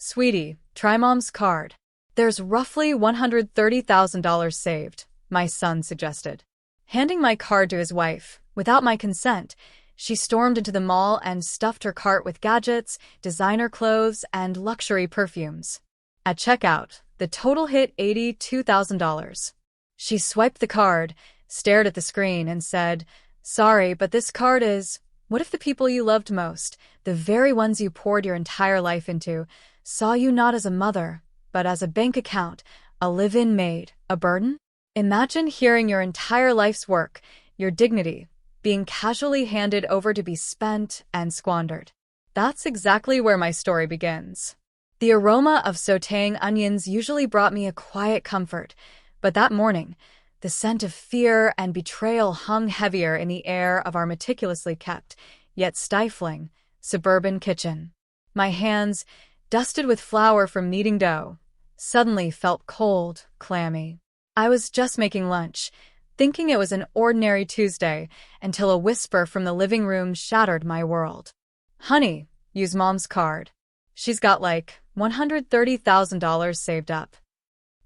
Sweetie, try Mom's card. There's roughly $130,000 saved, my son suggested. Handing my card to his wife, without my consent, she stormed into the mall and stuffed her cart with gadgets, designer clothes, and luxury perfumes. At checkout, the total hit $82,000. She swiped the card, stared at the screen, and said, "Sorry, but this card is—" What if the people you loved most, the very ones you poured your entire life into, saw you not as a mother, but as a bank account, a live-in maid, a burden? Imagine hearing your entire life's work, your dignity, being casually handed over to be spent and squandered. That's exactly where my story begins. The aroma of sautéing onions usually brought me a quiet comfort, but that morning, the scent of fear and betrayal hung heavier in the air of our meticulously kept, yet stifling, suburban kitchen. My hands, dusted with flour from kneading dough, suddenly felt cold, clammy. I was just making lunch, thinking it was an ordinary Tuesday, until a whisper from the living room shattered my world. "Honey, use Mom's card. She's got like $130,000 saved up."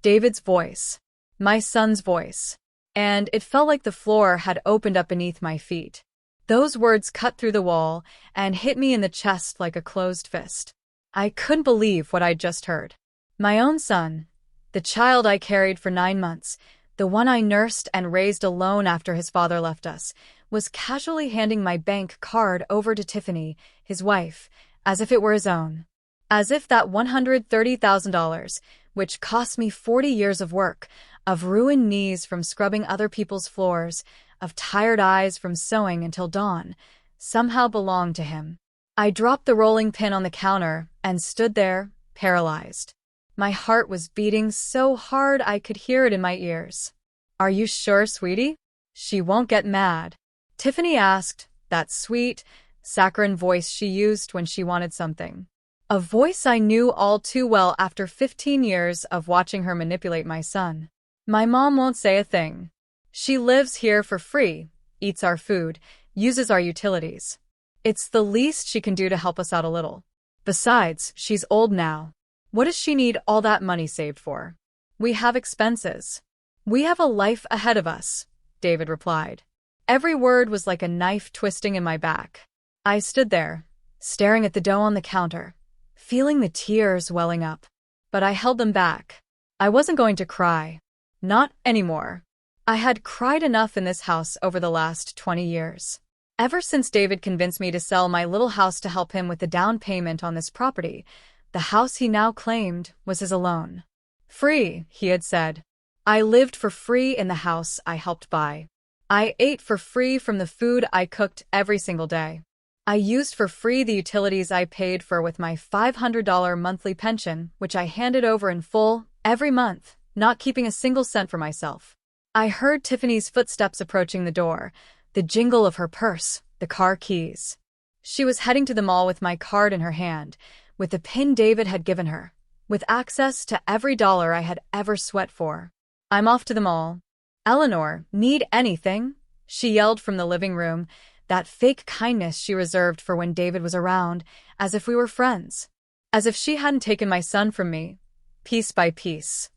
David's voice. My son's voice. And it felt like the floor had opened up beneath my feet. Those words cut through the wall and hit me in the chest like a closed fist. I couldn't believe what I'd just heard. My own son, the child I carried for 9 months, the one I nursed and raised alone after his father left us, was casually handing my bank card over to Tiffany, his wife, as if it were his own. As if that $130,000, which cost me 40 years of work, of ruined knees from scrubbing other people's floors, of tired eyes from sewing until dawn, somehow belonged to him. I dropped the rolling pin on the counter and stood there, paralyzed. My heart was beating so hard I could hear it in my ears. "Are you sure, sweetie? She won't get mad?" Tiffany asked, that sweet, saccharine voice she used when she wanted something. A voice I knew all too well after 15 years of watching her manipulate my son. "My mom won't say a thing. She lives here for free, eats our food, uses our utilities. It's the least she can do to help us out a little. Besides, she's old now. What does she need all that money saved for? We have expenses. We have a life ahead of us," David replied. Every word was like a knife twisting in my back. I stood there, staring at the dough on the counter, feeling the tears welling up. But I held them back. I wasn't going to cry. Not anymore. I had cried enough in this house over the last 20 years. Ever since David convinced me to sell my little house to help him with the down payment on this property, the house he now claimed was his alone. Free, he had said. I lived for free in the house I helped buy. I ate for free from the food I cooked every single day. I used for free the utilities I paid for with my $500 monthly pension, which I handed over in full every month, not keeping a single cent for myself. I heard Tiffany's footsteps approaching the door, the jingle of her purse, the car keys. She was heading to the mall with my card in her hand, with the pin David had given her, with access to every dollar I had ever sweat for. "I'm off to the mall. Eleanor, need anything?" she yelled from the living room, that fake kindness she reserved for when David was around, as if we were friends. As if she hadn't taken my son from me, piece by piece,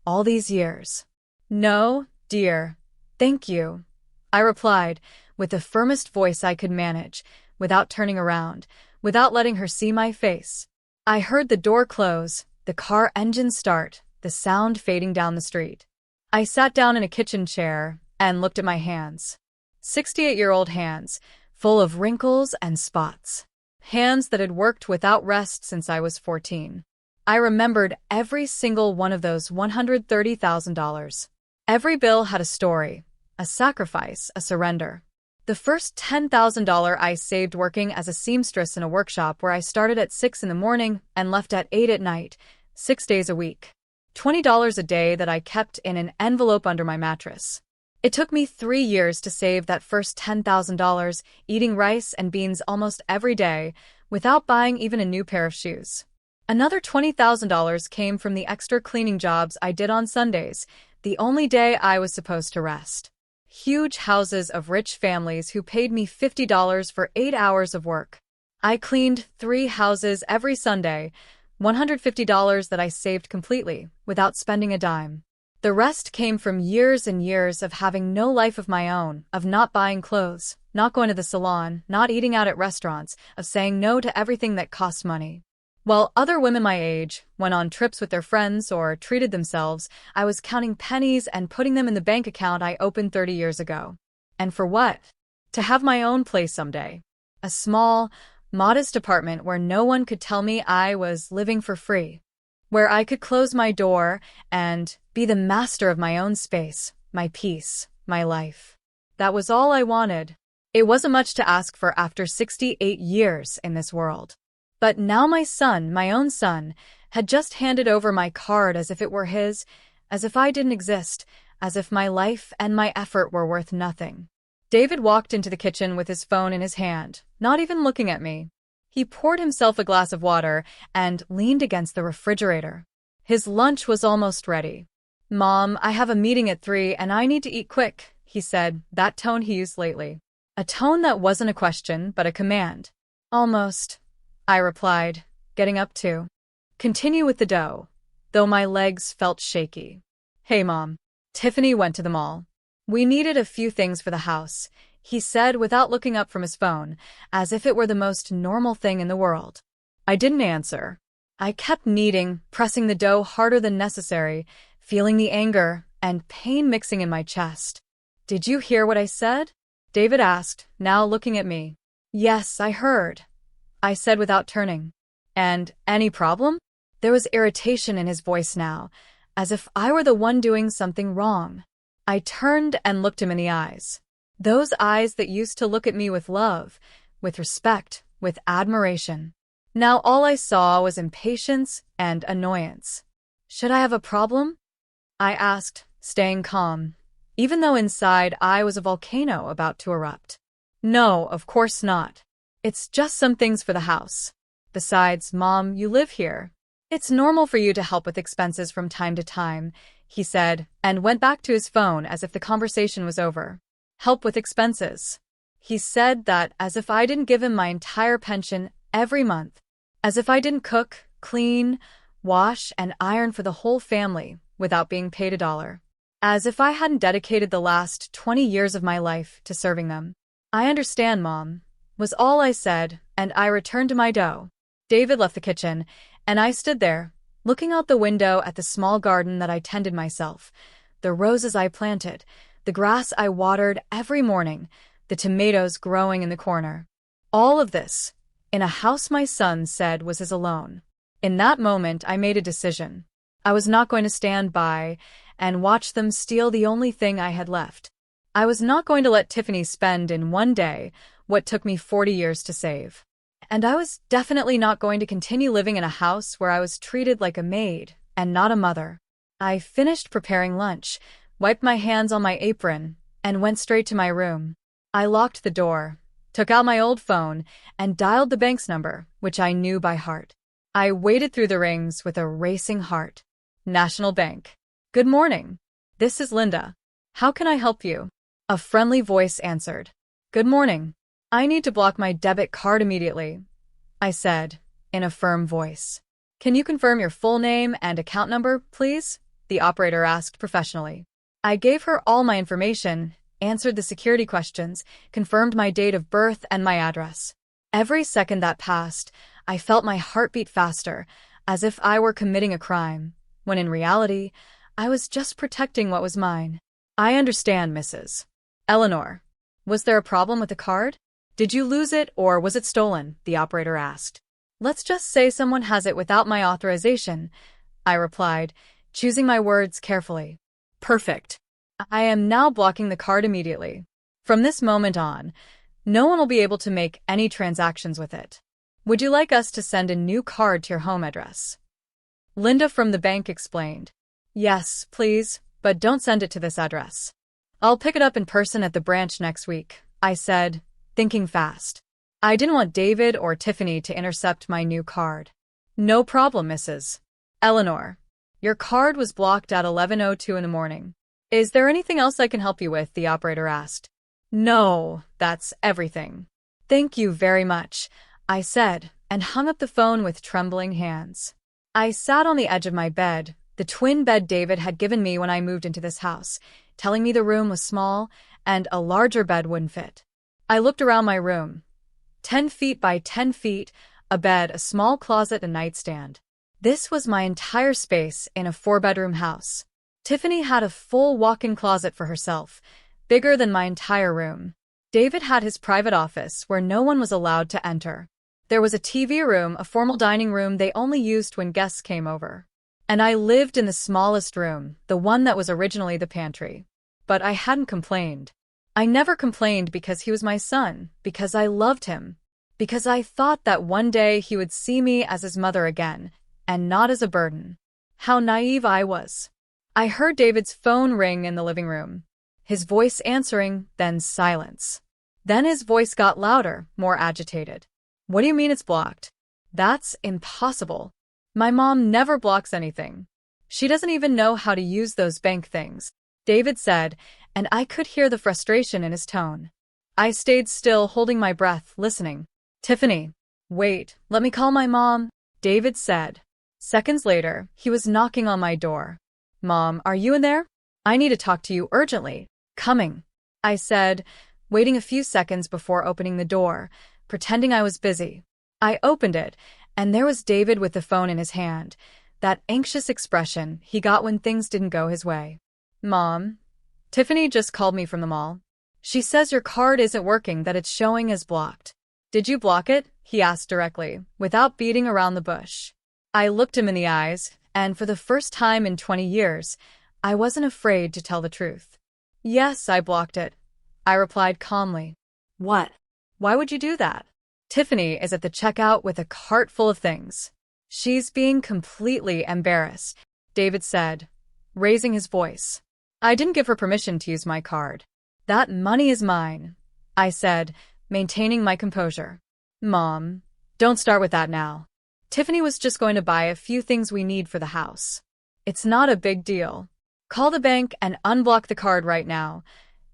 all these years. "No, dear. Thank you," I replied, with the firmest voice I could manage, without turning around, without letting her see my face. I heard the door close, the car engine start, the sound fading down the street. I sat down in a kitchen chair and looked at my hands. 68-year-old hands, full of wrinkles and spots. Hands that had worked without rest since I was 14. I remembered every single one of those $130,000. Every bill had a story, a sacrifice, a surrender. The first $10,000 I saved working as a seamstress in a workshop where I started at 6 in the morning and left at 8 at night, 6 days a week. $20 a day that I kept in an envelope under my mattress. It took me 3 years to save that first $10,000, eating rice and beans almost every day, without buying even a new pair of shoes. Another $20,000 came from the extra cleaning jobs I did on Sundays, the only day I was supposed to rest. Huge houses of rich families who paid me $50 for 8 hours of work. I cleaned 3 houses every Sunday, $150 that I saved completely, without spending a dime. The rest came from years and years of having no life of my own, of not buying clothes, not going to the salon, not eating out at restaurants, of saying no to everything that cost money. While other women my age went on trips with their friends or treated themselves, I was counting pennies and putting them in the bank account I opened 30 years ago. And for what? To have my own place someday. A small, modest apartment where no one could tell me I was living for free. Where I could close my door and be the master of my own space, my peace, my life. That was all I wanted. It wasn't much to ask for after 68 years in this world. But now my son, my own son, had just handed over my card as if it were his, as if I didn't exist, as if my life and my effort were worth nothing. David walked into the kitchen with his phone in his hand, not even looking at me. He poured himself a glass of water and leaned against the refrigerator. His lunch was almost ready. "Mom, I have a meeting at 3 and I need to eat quick," he said, that tone he used lately. A tone that wasn't a question, but a command. "Almost," I replied, getting up to continue with the dough, though my legs felt shaky. "Hey, Mom. Tiffany went to the mall. We needed a few things for the house," he said without looking up from his phone, as if it were the most normal thing in the world. I didn't answer. I kept kneading, pressing the dough harder than necessary, feeling the anger and pain mixing in my chest. "Did you hear what I said?" David asked, now looking at me. "Yes, I heard," I said without turning. "And any problem?" There was irritation in his voice now, as if I were the one doing something wrong. I turned and looked him in the eyes. Those eyes that used to look at me with love, with respect, with admiration. Now all I saw was impatience and annoyance. "Should I have a problem?" I asked, staying calm, even though inside I was a volcano about to erupt. "No, of course not. It's just some things for the house. Besides, Mom, you live here. It's normal for you to help with expenses from time to time," he said, and went back to his phone as if the conversation was over. "Help with expenses." He said that as if I didn't give him my entire pension every month, as if I didn't cook, clean, wash, and iron for the whole family without being paid $1, as if I hadn't dedicated the last 20 years of my life to serving them. "I understand, Mom," was all I said, and I returned to my dough. David left the kitchen, and I stood there, looking out the window at the small garden that I tended myself, the roses I planted, the grass I watered every morning, the tomatoes growing in the corner. All of this, in a house my son said was his alone. In that moment, I made a decision. I was not going to stand by and watch them steal the only thing I had left. I was not going to let Tiffany spend in one day what took me 40 years to save. And I was definitely not going to continue living in a house where I was treated like a maid and not a mother. I finished preparing lunch, wiped my hands on my apron, and went straight to my room. I locked the door, took out my old phone, and dialed the bank's number, which I knew by heart. I waded through the rings with a racing heart. National Bank. "Good morning. This is Linda. How can I help you?" A friendly voice answered. "Good morning. I need to block my debit card immediately," I said, in a firm voice. "Can you confirm your full name and account number, please?" the operator asked professionally. I gave her all my information, answered the security questions, confirmed my date of birth and my address. Every second that passed, I felt my heart beat faster, as if I were committing a crime, when in reality, I was just protecting what was mine. "I understand, Mrs. Eleanor. Was there a problem with the card? Did you lose it or was it stolen?" the operator asked. "Let's just say someone has it without my authorization," I replied, choosing my words carefully. "Perfect. I am now blocking the card immediately. From this moment on, no one will be able to make any transactions with it. Would you like us to send a new card to your home address?" Linda from the bank explained. "Yes, please, but don't send it to this address. I'll pick it up in person at the branch next week," I said, thinking fast. I didn't want David or Tiffany to intercept my new card. "No problem, Mrs. Eleanor. Your card was blocked at 11:02 in the morning. Is there anything else I can help you with?" the operator asked. "No, that's everything. Thank you very much," I said, and hung up the phone with trembling hands. I sat on the edge of my bed, the twin bed David had given me when I moved into this house, telling me the room was small and a larger bed wouldn't fit. I looked around my room. 10 feet by 10 feet, a bed, a small closet, a nightstand. This was my entire space in a 4-bedroom house. Tiffany had a full walk-in closet for herself, bigger than my entire room. David had his private office where no one was allowed to enter. There was a TV room, a formal dining room they only used when guests came over. And I lived in the smallest room, the one that was originally the pantry. But I hadn't complained. I never complained because he was my son, because I loved him, because I thought that one day he would see me as his mother again, and not as a burden. How naive I was. I heard David's phone ring in the living room. His voice answering, then silence. Then his voice got louder, more agitated. What do you mean it's blocked? That's impossible. My mom never blocks anything. She doesn't even know how to use those bank things, David said, and I could hear the frustration in his tone. I stayed still, holding my breath, listening. Tiffany. Wait, let me call my mom, David said. Seconds later, he was knocking on my door. Mom, are you in there? I need to talk to you urgently. Coming, I said, waiting a few seconds before opening the door, pretending I was busy. I opened it, and there was David with the phone in his hand, that anxious expression he got when things didn't go his way. Mom, Tiffany just called me from the mall. She says your card isn't working, that it's showing as blocked. Did you block it? He asked directly, without beating around the bush. I looked him in the eyes, and for the first time in 20 years, I wasn't afraid to tell the truth. Yes, I blocked it, I replied calmly. What? Why would you do that? Tiffany is at the checkout with a cart full of things. She's being completely embarrassed, David said, raising his voice. I didn't give her permission to use my card. That money is mine, I said, maintaining my composure. Mom, don't start with that now. Tiffany was just going to buy a few things we need for the house. It's not a big deal. Call the bank and unblock the card right now,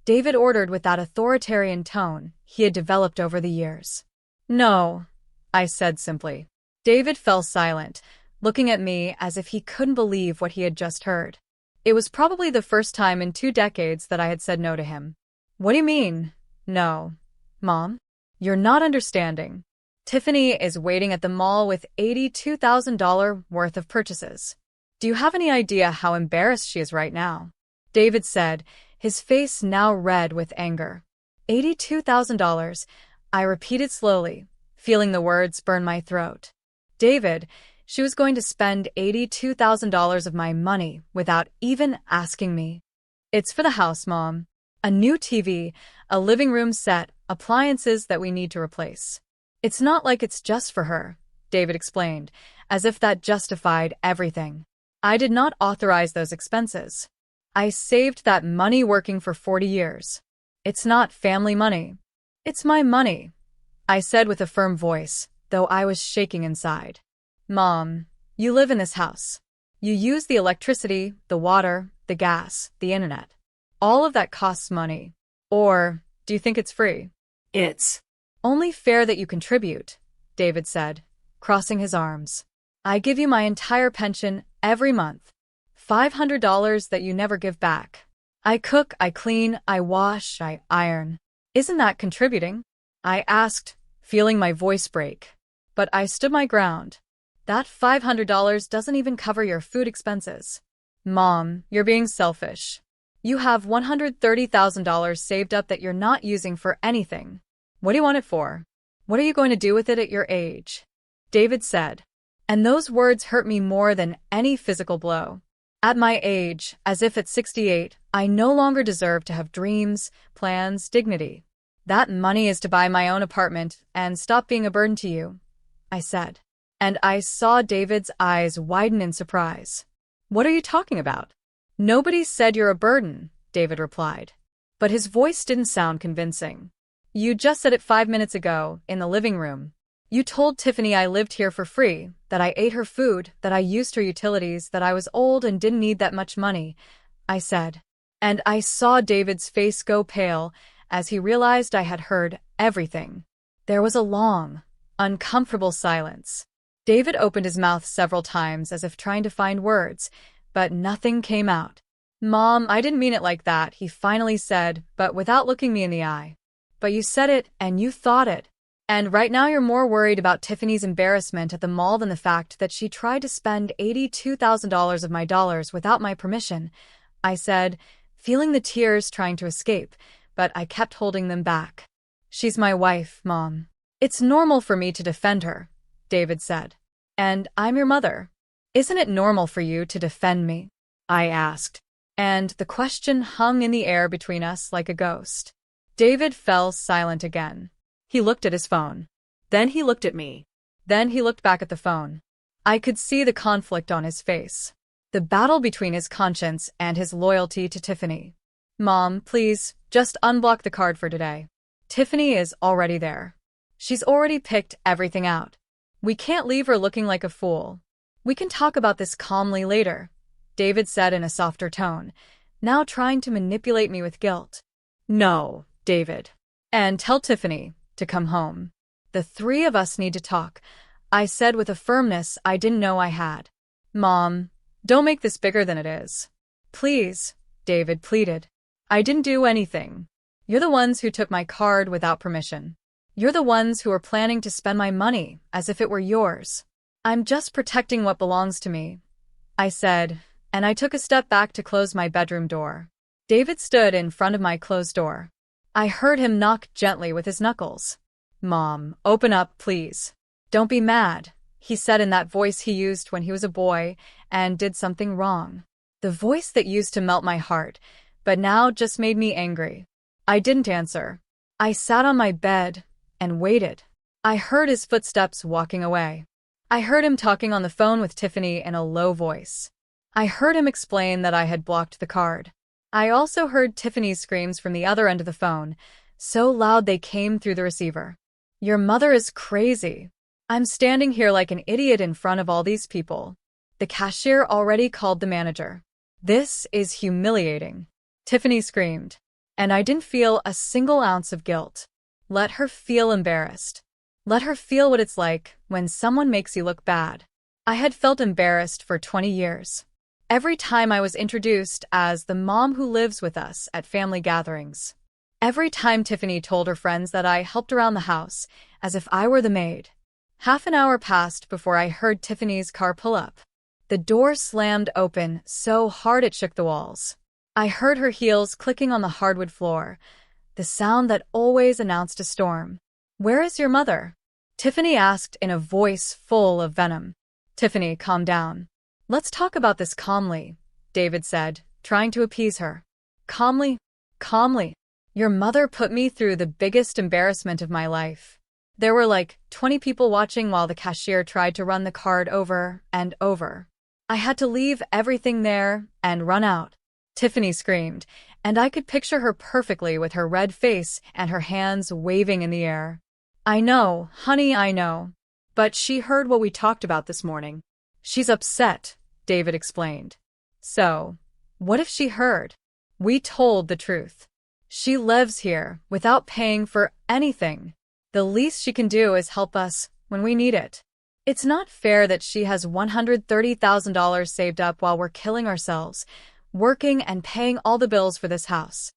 David ordered with that authoritarian tone he had developed over the years. No, I said simply. David fell silent, looking at me as if he couldn't believe what he had just heard. It was probably the first time in 2 decades that I had said no to him. What do you mean, no? Mom? You're not understanding. Tiffany is waiting at the mall with $82,000 worth of purchases. Do you have any idea how embarrassed she is right now? David said, his face now red with anger. $82,000, I repeated slowly, feeling the words burn my throat. David, she was going to spend $82,000 of my money without even asking me. It's for the house, Mom. A new TV, a living room set, appliances that we need to replace. It's not like it's just for her, David explained, as if that justified everything. I did not authorize those expenses. I saved that money working for 40 years. It's not family money. It's my money, I said with a firm voice, though I was shaking inside. Mom, you live in this house. You use the electricity, the water, the gas, the internet. All of that costs money. Or, do you think it's free? It's only fair that you contribute, David said, crossing his arms. I give you my entire pension every month. $500 that you never give back. I cook, I clean, I wash, I iron. Isn't that contributing? I asked, feeling my voice break. But I stood my ground. That $500 doesn't even cover your food expenses. Mom, you're being selfish. You have $130,000 saved up that you're not using for anything. What do you want it for? What are you going to do with it at your age? David said. And those words hurt me more than any physical blow. At my age, as if at 68, I no longer deserve to have dreams, plans, dignity. That money is to buy my own apartment and stop being a burden to you, I said. And I saw David's eyes widen in surprise. What are you talking about? Nobody said you're a burden, David replied. But his voice didn't sound convincing. You just said it 5 minutes ago, in the living room. You told Tiffany I lived here for free, that I ate her food, that I used her utilities, that I was old and didn't need that much money, I said. And I saw David's face go pale as he realized I had heard everything. There was a long, uncomfortable silence. David opened his mouth several times as if trying to find words, but nothing came out. Mom, I didn't mean it like that, he finally said, but without looking me in the eye. But you said it, and you thought it. And right now you're more worried about Tiffany's embarrassment at the mall than the fact that she tried to spend $82,000 of my dollars without my permission, I said, feeling the tears trying to escape, but I kept holding them back. She's my wife, Mom. It's normal for me to defend her, David said. And I'm your mother. Isn't it normal for you to defend me? I asked. And the question hung in the air between us like a ghost. David fell silent again. He looked at his phone. Then he looked at me. Then he looked back at the phone. I could see the conflict on his face. The battle between his conscience and his loyalty to Tiffany. Mom, please, just unblock the card for today. Tiffany is already there. She's already picked everything out. We can't leave her looking like a fool. We can talk about this calmly later, David said in a softer tone, now trying to manipulate me with guilt. No, David. And tell Tiffany to come home. The three of us need to talk, I said with a firmness I didn't know I had. Mom, don't make this bigger than it is. Please, David pleaded. I didn't do anything. You're the ones who took my card without permission. You're the ones who are planning to spend my money as if it were yours. I'm just protecting what belongs to me, I said, and I took a step back to close my bedroom door. David stood in front of my closed door. I heard him knock gently with his knuckles. Mom, open up, please. Don't be mad, he said in that voice he used when he was a boy and did something wrong. The voice that used to melt my heart, but now just made me angry. I didn't answer. I sat on my bed and waited. I heard his footsteps walking away. I heard him talking on the phone with Tiffany in a low voice. I heard him explain that I had blocked the card. I also heard Tiffany's screams from the other end of the phone, so loud they came through the receiver. Your mother is crazy. I'm standing here like an idiot in front of all these people. The cashier already called the manager. This is humiliating, Tiffany screamed. And I didn't feel a single ounce of guilt. Let her feel embarrassed. Let her feel what it's like when someone makes you look bad. I had felt embarrassed for 20 years. Every time I was introduced as the mom who lives with us at family gatherings. Every time Tiffany told her friends that I helped around the house, as if I were the maid. Half an hour passed before I heard Tiffany's car pull up. The door slammed open so hard it shook the walls. I heard her heels clicking on the hardwood floor, the sound that always announced a storm. Where is your mother? Tiffany asked in a voice full of venom. Tiffany, calm down. Let's talk about this calmly, David said, trying to appease her. Calmly? Calmly. Your mother put me through the biggest embarrassment of my life. There were like 20 people watching while the cashier tried to run the card over and over. I had to leave everything there and run out. Tiffany screamed, and I could picture her perfectly with her red face and her hands waving in the air. I know, honey, I know. But she heard what we talked about this morning. She's upset, David explained. So, what if she heard? We told the truth. She lives here without paying for anything. The least she can do is help us when we need it. It's not fair that she has $130,000 saved up while we're killing ourselves, working and paying all the bills for this house.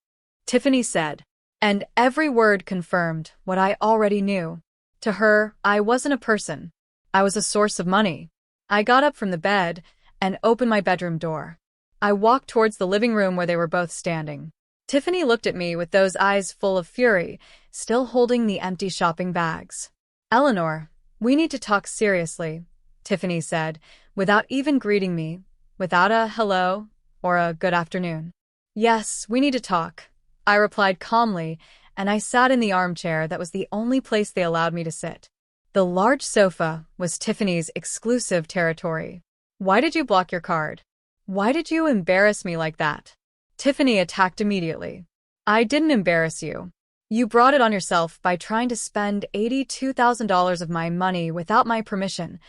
Tiffany said, and every word confirmed what I already knew. To her, I wasn't a person. I was a source of money. I got up from the bed and opened my bedroom door. I walked towards the living room where they were both standing. Tiffany looked at me with those eyes full of fury, still holding the empty shopping bags. Eleanor, we need to talk seriously, Tiffany said, without even greeting me, without a hello or a good afternoon. Yes, we need to talk, I replied calmly, and I sat in the armchair that was the only place they allowed me to sit. The large sofa was Tiffany's exclusive territory. Why did you block your card? Why did you embarrass me like that? Tiffany attacked immediately. I didn't embarrass you. You brought it on yourself by trying to spend $82,000 of my money without my permission,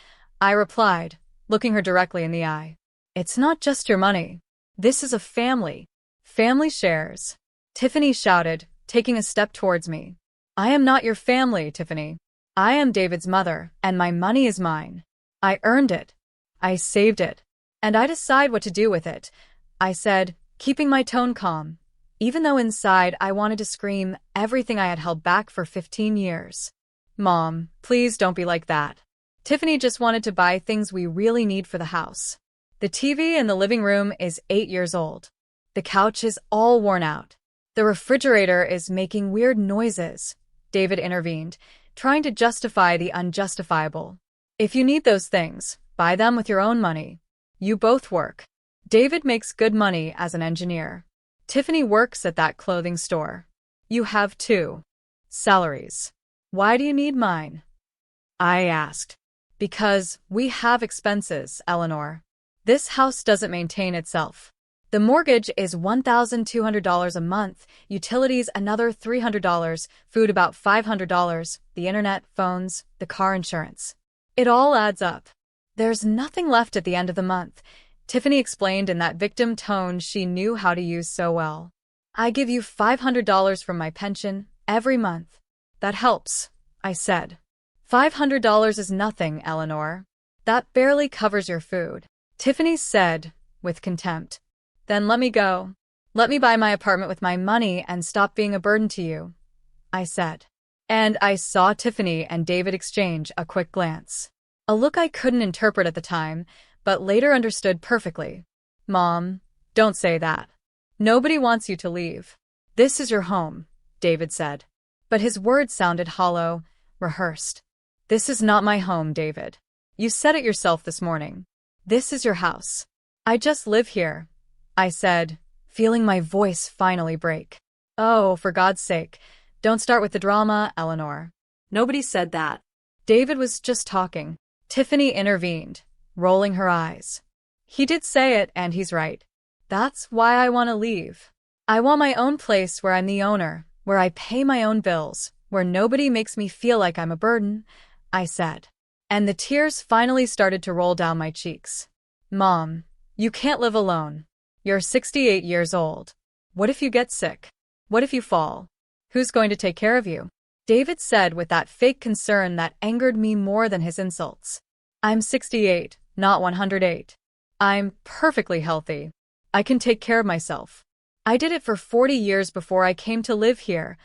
I replied, looking her directly in the eye. It's not just your money. This is a family. Family shares. Tiffany shouted, taking a step towards me. I am not your family, Tiffany. I am David's mother, and my money is mine. I earned it. I saved it. And I decide what to do with it, I said, keeping my tone calm, even though inside I wanted to scream everything I had held back for 15 years. Mom, please don't be like that. Tiffany just wanted to buy things we really need for the house. The TV in the living room is 8 years old. The couch is all worn out. The refrigerator is making weird noises, David intervened, trying to justify the unjustifiable. If you need those things, buy them with your own money. You both work. David makes good money as an engineer. Tiffany works at that clothing store. You have two salaries. Why do you need mine? I asked. Because we have expenses, Eleanor. This house doesn't maintain itself. The mortgage is $1,200 a month, utilities another $300, food about $500, the internet, phones, the car insurance. It all adds up. There's nothing left at the end of the month, Tiffany explained in that victim tone she knew how to use so well. I give you $500 from my pension every month. That helps, I said. $500 is nothing, Eleanor. That barely covers your food, Tiffany said, with contempt. Then let me go. Let me buy my apartment with my money and stop being a burden to you, I said. And I saw Tiffany and David exchange a quick glance. A look I couldn't interpret at the time, but later understood perfectly. Mom, don't say that. Nobody wants you to leave. This is your home, David said. But his words sounded hollow, rehearsed. This is not my home, David. You said it yourself this morning. This is your house. I just live here, I said, feeling my voice finally break. Oh, for God's sake, don't start with the drama, Eleanor. Nobody said that. David was just talking. Tiffany intervened, rolling her eyes. He did say it, and he's right. That's why I want to leave. I want my own place where I'm the owner, where I pay my own bills, where nobody makes me feel like I'm a burden, I said. And the tears finally started to roll down my cheeks. Mom, you can't live alone. You're 68 years old. What if you get sick? What if you fall? Who's going to take care of you? David said with that fake concern that angered me more than his insults. I'm 68, not 108. I'm perfectly healthy. I can take care of myself. I did it for 40 years before I came to live here,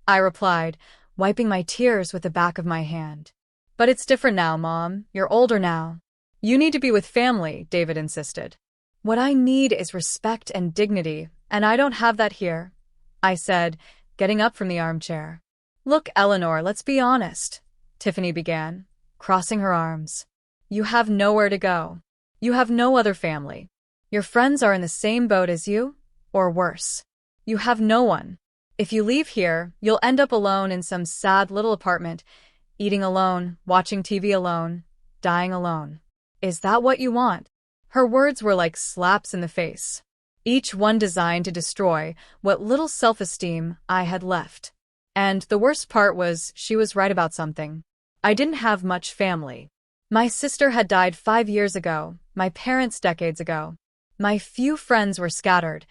I replied, wiping my tears with the back of my hand. But it's different now, Mom. You're older now. You need to be with family, David insisted. What I need is respect and dignity, and I don't have that here, I said, getting up from the armchair. Look, Eleanor, let's be honest, Tiffany began, crossing her arms. You have nowhere to go. You have no other family. Your friends are in the same boat as you, or worse. You have no one. If you leave here, you'll end up alone in some sad little apartment, eating alone, watching TV alone, dying alone. Is that what you want? Her words were like slaps in the face, each one designed to destroy what little self-esteem I had left. And the worst part was she was right about something. I didn't have much family. My sister had died 5 years ago, my parents decades ago. My few friends were scattered,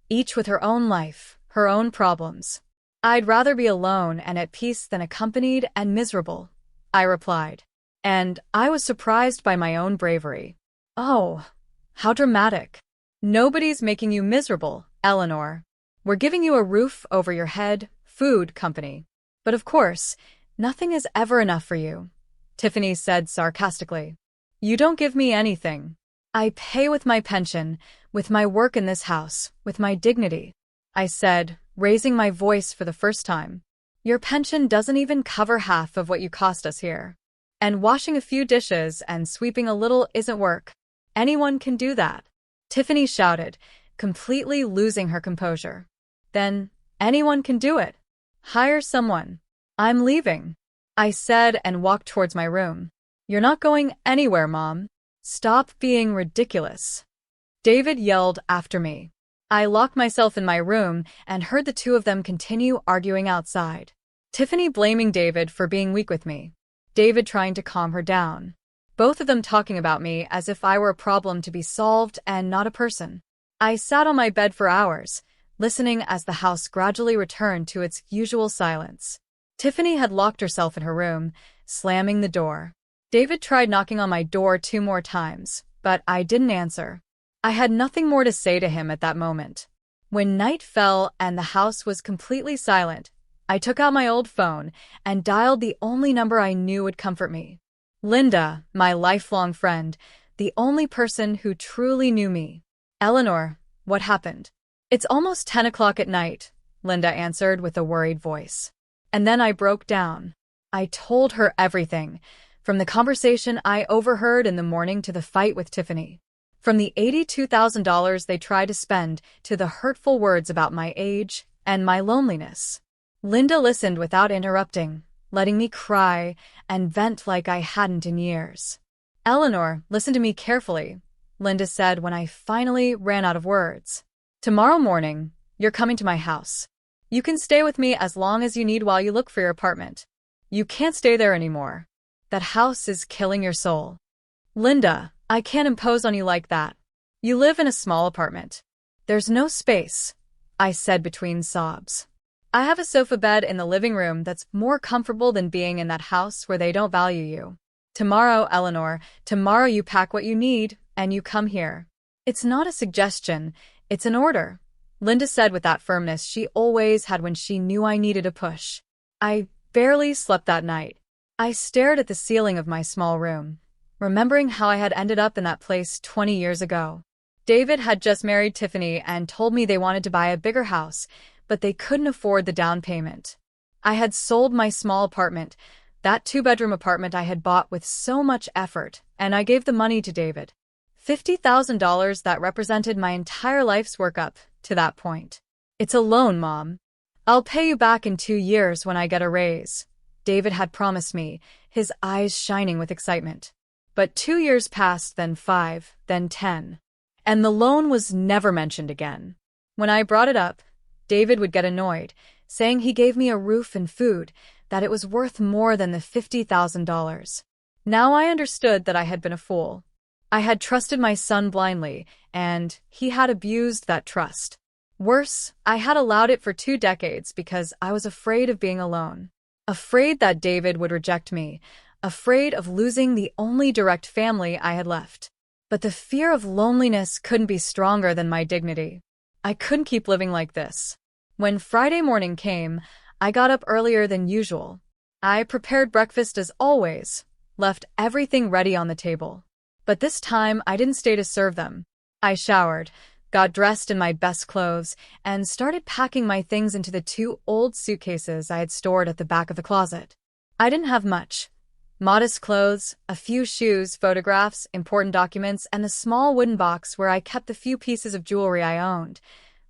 each with her own life, her own problems. I'd rather be alone and at peace than accompanied and miserable, I replied. And I was surprised by my own bravery. Oh, how dramatic. Nobody's making you miserable, Eleanor. We're giving you a roof over your head, food, company. But of course, nothing is ever enough for you, Tiffany said sarcastically. You don't give me anything. I pay with my pension, with my work in this house, with my dignity, I said, raising my voice for the first time. Your pension doesn't even cover half of what you cost us here. And washing a few dishes and sweeping a little isn't work. Anyone can do that, Tiffany shouted, completely losing her composure. Then, anyone can do it. Hire someone. I'm leaving, I said and walked towards my room. You're not going anywhere, Mom. Stop being ridiculous, David yelled after me. I locked myself in my room and heard the two of them continue arguing outside. Tiffany blaming David for being weak with me. David trying to calm her down. Both of them talking about me as if I were a problem to be solved and not a person. I sat on my bed for hours, listening as the house gradually returned to its usual silence. Tiffany had locked herself in her room, slamming the door. David tried knocking on my door 2 more times, but I didn't answer. I had nothing more to say to him at that moment. When night fell and the house was completely silent, I took out my old phone and dialed the only number I knew would comfort me. Linda, my lifelong friend, the only person who truly knew me. Eleanor, what happened? It's almost 10 o'clock at night, Linda answered with a worried voice. And then I broke down. I told her everything, from the conversation I overheard in the morning to the fight with Tiffany. From the $82,000 they tried to spend to the hurtful words about my age and my loneliness. Linda listened without interrupting, letting me cry and vent like I hadn't in years. Eleanor, listen to me carefully, Linda said when I finally ran out of words. Tomorrow morning, you're coming to my house. You can stay with me as long as you need while you look for your apartment. You can't stay there anymore. That house is killing your soul. Linda, I can't impose on you like that. You live in a small apartment. There's no space, I said between sobs. I have a sofa bed in the living room that's more comfortable than being in that house where they don't value you. Tomorrow, Eleanor, tomorrow you pack what you need and you come here. It's not a suggestion, it's an order, Linda said with that firmness she always had when she knew I needed a push. I barely slept that night. I stared at the ceiling of my small room, remembering how I had ended up in that place 20 years ago. David had just married Tiffany and told me they wanted to buy a bigger house, but they couldn't afford the down payment. I had sold my small apartment, that 2-bedroom apartment I had bought with so much effort, and I gave the money to David. $50,000 that represented my entire life's work up to that point. It's a loan, Mom. I'll pay you back in 2 years when I get a raise, David had promised me, his eyes shining with excitement. But 2 years passed, then 5, then 10. And the loan was never mentioned again. When I brought it up, David would get annoyed, saying he gave me a roof and food, that it was worth more than the $50,000. Now I understood that I had been a fool. I had trusted my son blindly, and he had abused that trust. Worse, I had allowed it for 2 decades because I was afraid of being alone. Afraid that David would reject me, afraid of losing the only direct family I had left. But the fear of loneliness couldn't be stronger than my dignity. I couldn't keep living like this. When Friday morning came, I got up earlier than usual. I prepared breakfast as always, left everything ready on the table. But this time, I didn't stay to serve them. I showered, got dressed in my best clothes, and started packing my things into the 2 old suitcases I had stored at the back of the closet. I didn't have much. Modest clothes, a few shoes, photographs, important documents, and the small wooden box where I kept the few pieces of jewelry I owned.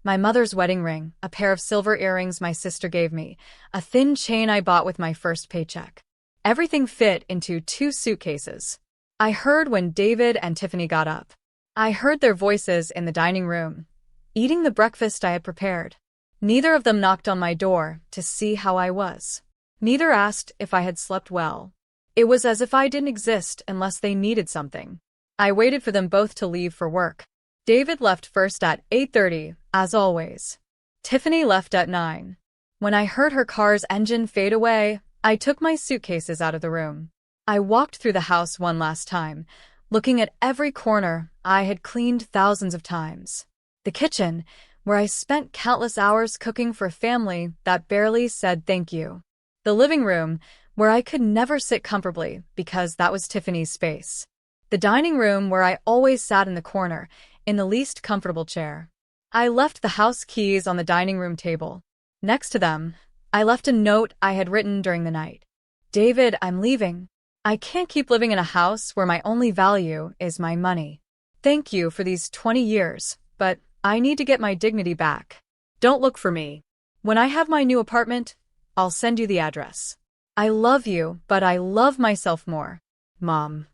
My mother's wedding ring, a pair of silver earrings my sister gave me, a thin chain I bought with my first paycheck. Everything fit into 2 suitcases. I heard when David and Tiffany got up. I heard their voices in the dining room, eating the breakfast I had prepared. Neither of them knocked on my door to see how I was. Neither asked if I had slept well. It was as if I didn't exist unless they needed something. I waited for them both to leave for work. David left first at 8:30, as always. Tiffany left at 9. When I heard her car's engine fade away, I took my suitcases out of the room. I walked through the house one last time, looking at every corner I had cleaned thousands of times. The kitchen, where I spent countless hours cooking for a family that barely said thank you. The living room, where I could never sit comfortably because that was Tiffany's space. The dining room, where I always sat in the corner, in the least comfortable chair. I left the house keys on the dining room table. Next to them, I left a note I had written during the night. David, I'm leaving. I can't keep living in a house where my only value is my money. Thank you for these 20 years, but I need to get my dignity back. Don't look for me. When I have my new apartment, I'll send you the address. I love you, but I love myself more. Mom.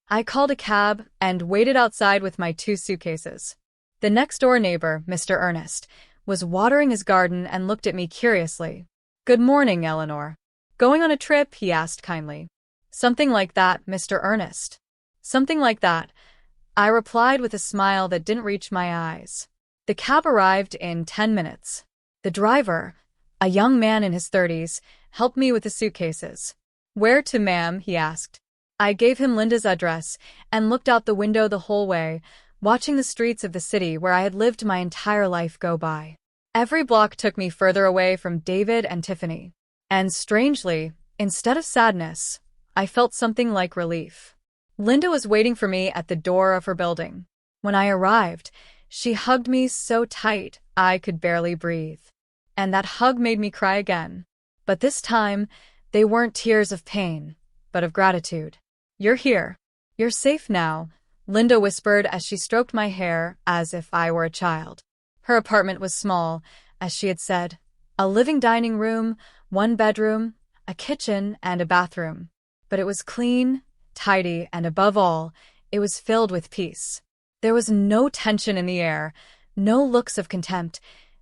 I called a cab and waited outside with my 2 suitcases. The next-door neighbor, Mr. Ernest, was watering his garden and looked at me curiously. Good morning, Eleanor. Going on a trip? He asked kindly. Something like that, Mr. Ernest. Something like that, I replied with a smile that didn't reach my eyes. The cab arrived in 10 minutes. The driver, a young man in his 30s, helped me with the suitcases. Where to, ma'am? He asked. I gave him Linda's address and looked out the window the whole way, watching the streets of the city where I had lived my entire life go by. Every block took me further away from David and Tiffany. And strangely, instead of sadness, I felt something like relief. Linda was waiting for me at the door of her building. When I arrived, she hugged me so tight I could barely breathe. And that hug made me cry again. But this time, they weren't tears of pain, but of gratitude. "You're here. You're safe now," Linda whispered as she stroked my hair as if I were a child. Her apartment was small, as she had said. A living dining room, one bedroom, a kitchen, and a bathroom. But it was clean, tidy, and above all, it was filled with peace. There was no tension in the air, no looks of contempt,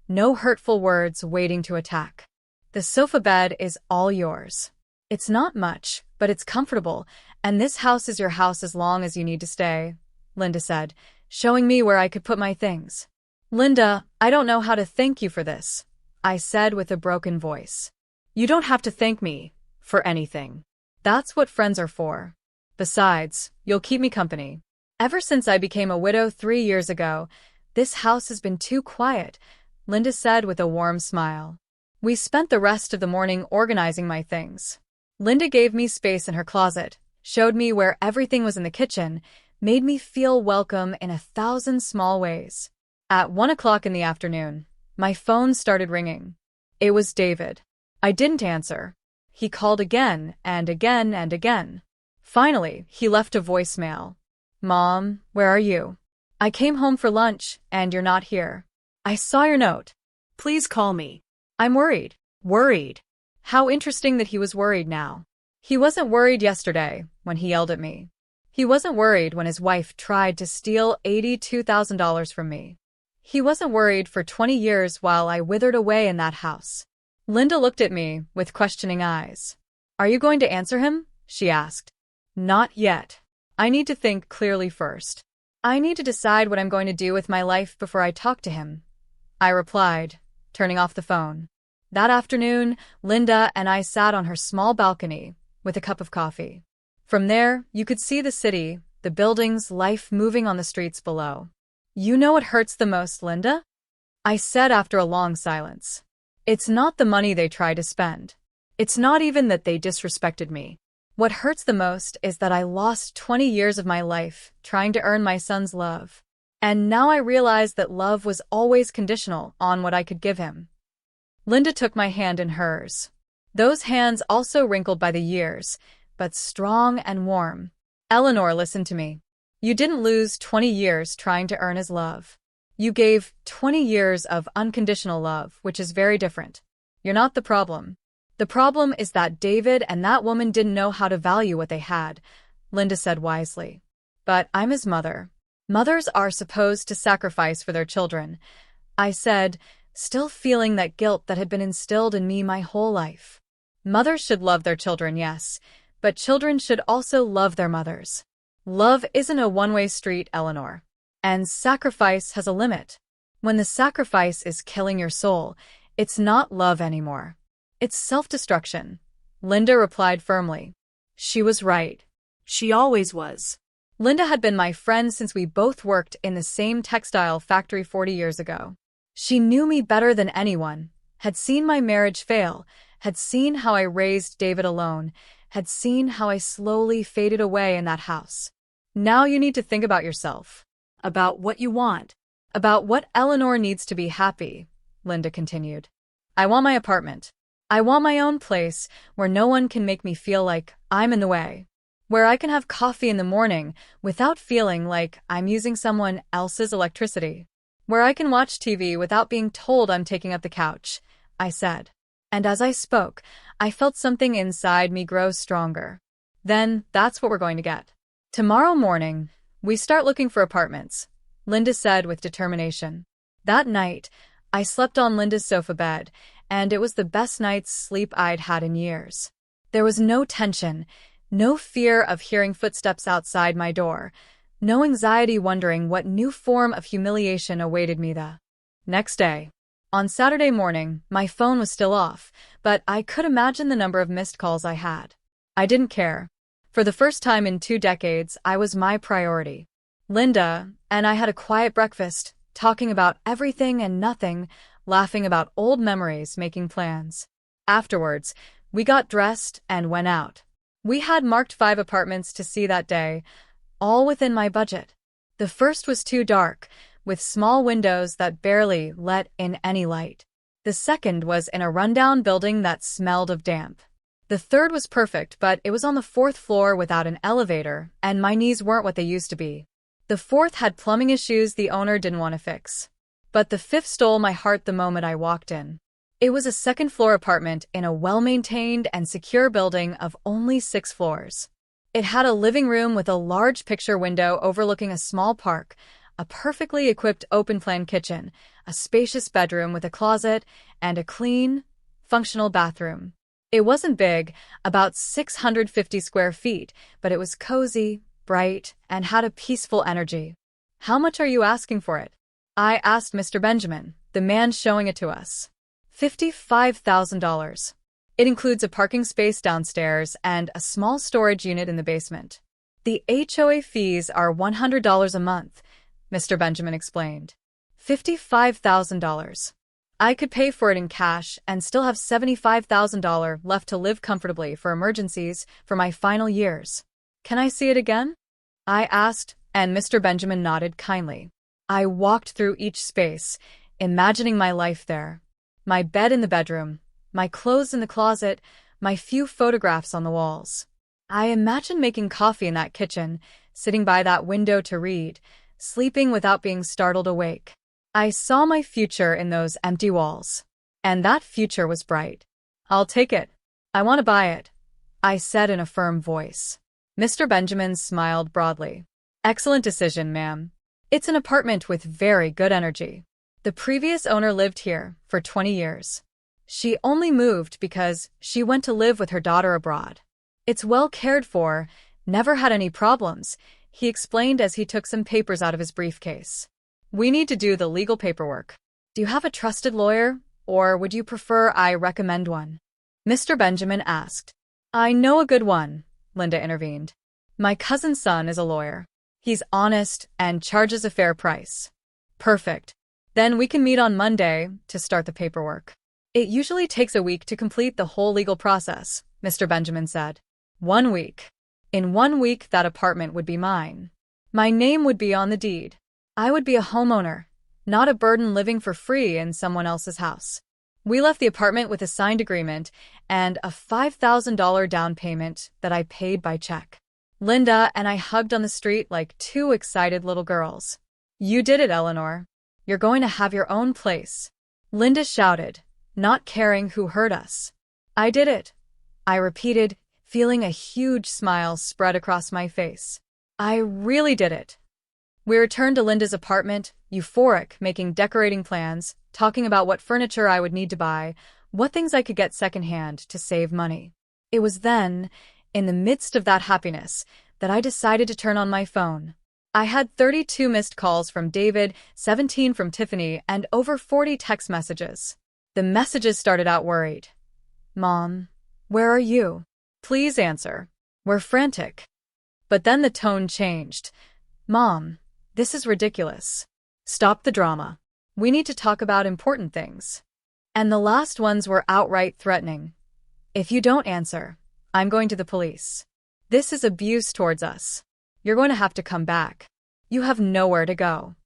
no hurtful words waiting to attack. "The sofa bed is all yours. It's not much, but it's comfortable, and this house is your house as long as you need to stay," Linda said, showing me where I could put my things. "Linda, I don't know how to thank you for this," I said with a broken voice. "You don't have to thank me for anything. That's what friends are for. Besides, you'll keep me company. Ever since I became a widow 3 years ago, this house has been too quiet," Linda said with a warm smile. We spent the rest of the morning organizing my things. Linda gave me space in her closet, showed me where everything was in the kitchen, made me feel welcome in 1,000 small ways. At 1 o'clock in the afternoon, my phone started ringing. It was David. I didn't answer. He called again and again and again. Finally, he left a voicemail. "Mom, where are you? I came home for lunch, and you're not here. I saw your note. Please call me. I'm worried." Worried. How interesting that he was worried now. He wasn't worried yesterday, when he yelled at me. He wasn't worried when his wife tried to steal $82,000 from me. He wasn't worried for 20 years while I withered away in that house. Linda looked at me with questioning eyes. "Are you going to answer him?" she asked. "Not yet. I need to think clearly first. I need to decide what I'm going to do with my life before I talk to him," I replied, turning off the phone. That afternoon, Linda and I sat on her small balcony with a cup of coffee. From there, you could see the city, the buildings, life moving on the streets below. "You know what hurts the most, Linda?" I said after a long silence. "It's not the money they try to spend. It's not even that they disrespected me. What hurts the most is that I lost 20 years of my life trying to earn my son's love. And now I realize that love was always conditional on what I could give him." Linda took my hand in hers. Those hands also wrinkled by the years, but strong and warm. "Eleanor, listen to me. You didn't lose 20 years trying to earn his love. You gave 20 years of unconditional love, which is very different. You're not the problem. The problem is that David and that woman didn't know how to value what they had," Linda said wisely. "But I'm his mother. Mothers are supposed to sacrifice for their children," I said, still feeling that guilt that had been instilled in me my whole life. Mothers should love their children, yes, but children should also love their mothers. Love isn't a one-way street, Eleanor. And sacrifice has a limit. When the sacrifice is killing your soul, it's not love anymore. It's self-destruction," Linda replied firmly. She was right. She always was. Linda had been my friend since we both worked in the same textile factory 40 years ago. She knew me better than anyone, had seen my marriage fail, had seen how I raised David alone, had seen how I slowly faded away in that house. "Now you need to think about yourself, about what you want, about what Eleanor needs to be happy," Linda continued. "I want my apartment. I want my own place where no one can make me feel like I'm in the way, where I can have coffee in the morning without feeling like I'm using someone else's electricity, where I can watch TV without being told I'm taking up the couch," I said. And as I spoke, I felt something inside me grow stronger. "Then that's what we're going to get. Tomorrow morning, we start looking for apartments," Linda said with determination. That night, I slept on Linda's sofa bed, and it was the best night's sleep I'd had in years. There was no tension, no fear of hearing footsteps outside my door, no anxiety wondering what new form of humiliation awaited me the next day. On Saturday morning, my phone was still off, but I could imagine the number of missed calls I had. I didn't care. For the first time in 2 decades, I was my priority. Linda and I had a quiet breakfast, talking about everything and nothing, laughing about old memories, making plans. Afterwards, we got dressed and went out. We had marked 5 apartments to see that day, all within my budget. The first was too dark, with small windows that barely let in any light. The second was in a rundown building that smelled of damp. The third was perfect, but it was on the 4th floor without an elevator, and my knees weren't what they used to be. The fourth had plumbing issues the owner didn't want to fix. But the fifth stole my heart the moment I walked in. It was a 2nd-floor apartment in a well-maintained and secure building of only 6 floors. It had a living room with a large picture window overlooking a small park, a perfectly equipped open-plan kitchen, a spacious bedroom with a closet, and a clean, functional bathroom. It wasn't big, about 650 square feet, but it was cozy, bright, and had a peaceful energy. "How much are you asking for it?" I asked Mr. Benjamin, the man showing it to us. $55,000. It includes a parking space downstairs and a small storage unit in the basement. The HOA fees are $100 a month, Mr. Benjamin explained. $55,000. I could pay for it in cash and still have $75,000 left to live comfortably for emergencies for my final years. "Can I see it again?" I asked, and Mr. Benjamin nodded kindly. I walked through each space, imagining my life there. My bed in the bedroom, my clothes in the closet, my few photographs on the walls. I imagined making coffee in that kitchen, sitting by that window to read, sleeping without being startled awake. I saw my future in those empty walls. And that future was bright. "I'll take it. I want to buy it," I said in a firm voice. Mr. Benjamin smiled broadly. "Excellent decision, ma'am. It's an apartment with very good energy. The previous owner lived here for 20 years. She only moved because she went to live with her daughter abroad. It's well cared for, never had any problems," he explained as he took some papers out of his briefcase. "We need to do the legal paperwork. Do you have a trusted lawyer, or would you prefer I recommend one?" Mr. Benjamin asked. "I know a good one," Linda intervened. "My cousin's son is a lawyer. He's honest and charges a fair price." "Perfect. Then we can meet on Monday to start the paperwork." "It usually takes a week to complete the whole legal process," Mr. Benjamin said. 1 week. In 1 week, that apartment would be mine. My name would be on the deed. I would be a homeowner, not a burden living for free in someone else's house. We left the apartment with a signed agreement and a $5,000 down payment that I paid by check. Linda and I hugged on the street like 2 excited little girls. "You did it, Eleanor. You're going to have your own place," Linda shouted, not caring who heard us. "I did it," I repeated, feeling a huge smile spread across my face. "I really did it." We returned to Linda's apartment, euphoric, making decorating plans, talking about what furniture I would need to buy, what things I could get secondhand to save money. It was then, in the midst of that happiness, that I decided to turn on my phone. I had 32 missed calls from David, 17 from Tiffany, and over 40 text messages. The messages started out worried. "Mom, where are you? Please answer. We're frantic." But then the tone changed. "Mom, this is ridiculous. Stop the drama. We need to talk about important things." And the last ones were outright threatening. "If you don't answer, I'm going to the police. This is abuse towards us. You're going to have to come back. You have nowhere to go."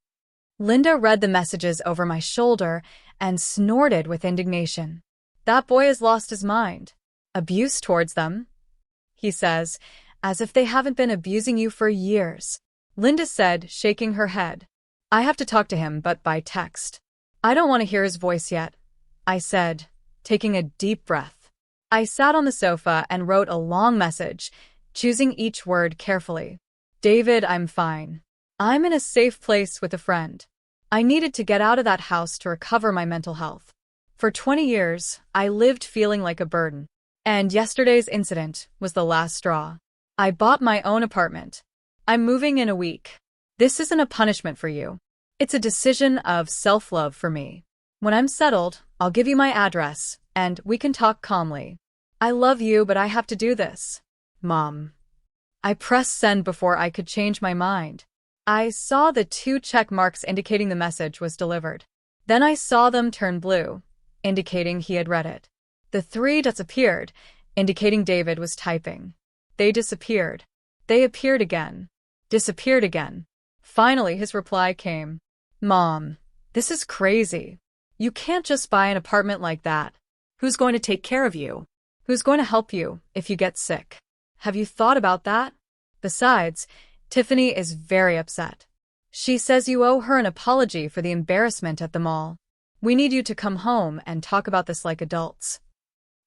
Linda read the messages over my shoulder and snorted with indignation. "That boy has lost his mind. Abuse towards them?" he says, "as if they haven't been abusing you for years." Linda said, shaking her head. "I have to talk to him, but by text." "I don't want to hear his voice yet," I said, taking a deep breath. I sat on the sofa and wrote a long message, choosing each word carefully. "David, I'm fine. I'm in a safe place with a friend. I needed to get out of that house to recover my mental health. For 20 years, I lived feeling like a burden. And yesterday's incident was the last straw. I bought my own apartment. I'm moving in a week. This isn't a punishment for you. It's a decision of self-love for me. When I'm settled, I'll give you my address, and we can talk calmly. I love you, but I have to do this. Mom." I pressed send before I could change my mind. I saw the 2 check marks indicating the message was delivered. Then I saw them turn blue, indicating he had read it. The 3 dots appeared, indicating David was typing. They disappeared. They appeared again. Disappeared again. Finally, his reply came. Mom, this is crazy. You can't just buy an apartment like that. Who's going to take care of you? Who's going to help you if you get sick? Have you thought about that? Besides, Tiffany is very upset. She says you owe her an apology for the embarrassment at the mall. We need you to come home and talk about this like adults.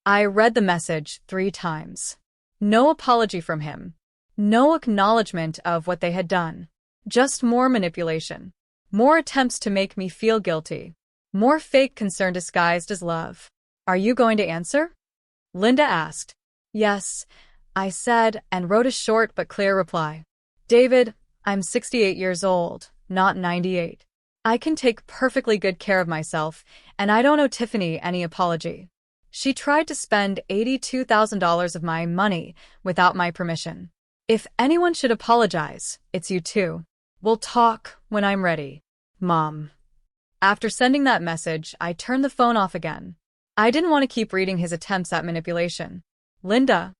I read the message 3 times. No apology from him. No acknowledgement of what they had done. Just more manipulation. More attempts to make me feel guilty. More fake concern disguised as love. Are you going to answer? Linda asked. Yes, I said, and wrote a short but clear reply. David, I'm 68 years old, not 98. I can take perfectly good care of myself, and I don't owe Tiffany any apology. She tried to spend $82,000 of my money without my permission. If anyone should apologize, it's you two. We'll talk when I'm ready. Mom. After sending that message, I turned the phone off again. I didn't want to keep reading his attempts at manipulation. Linda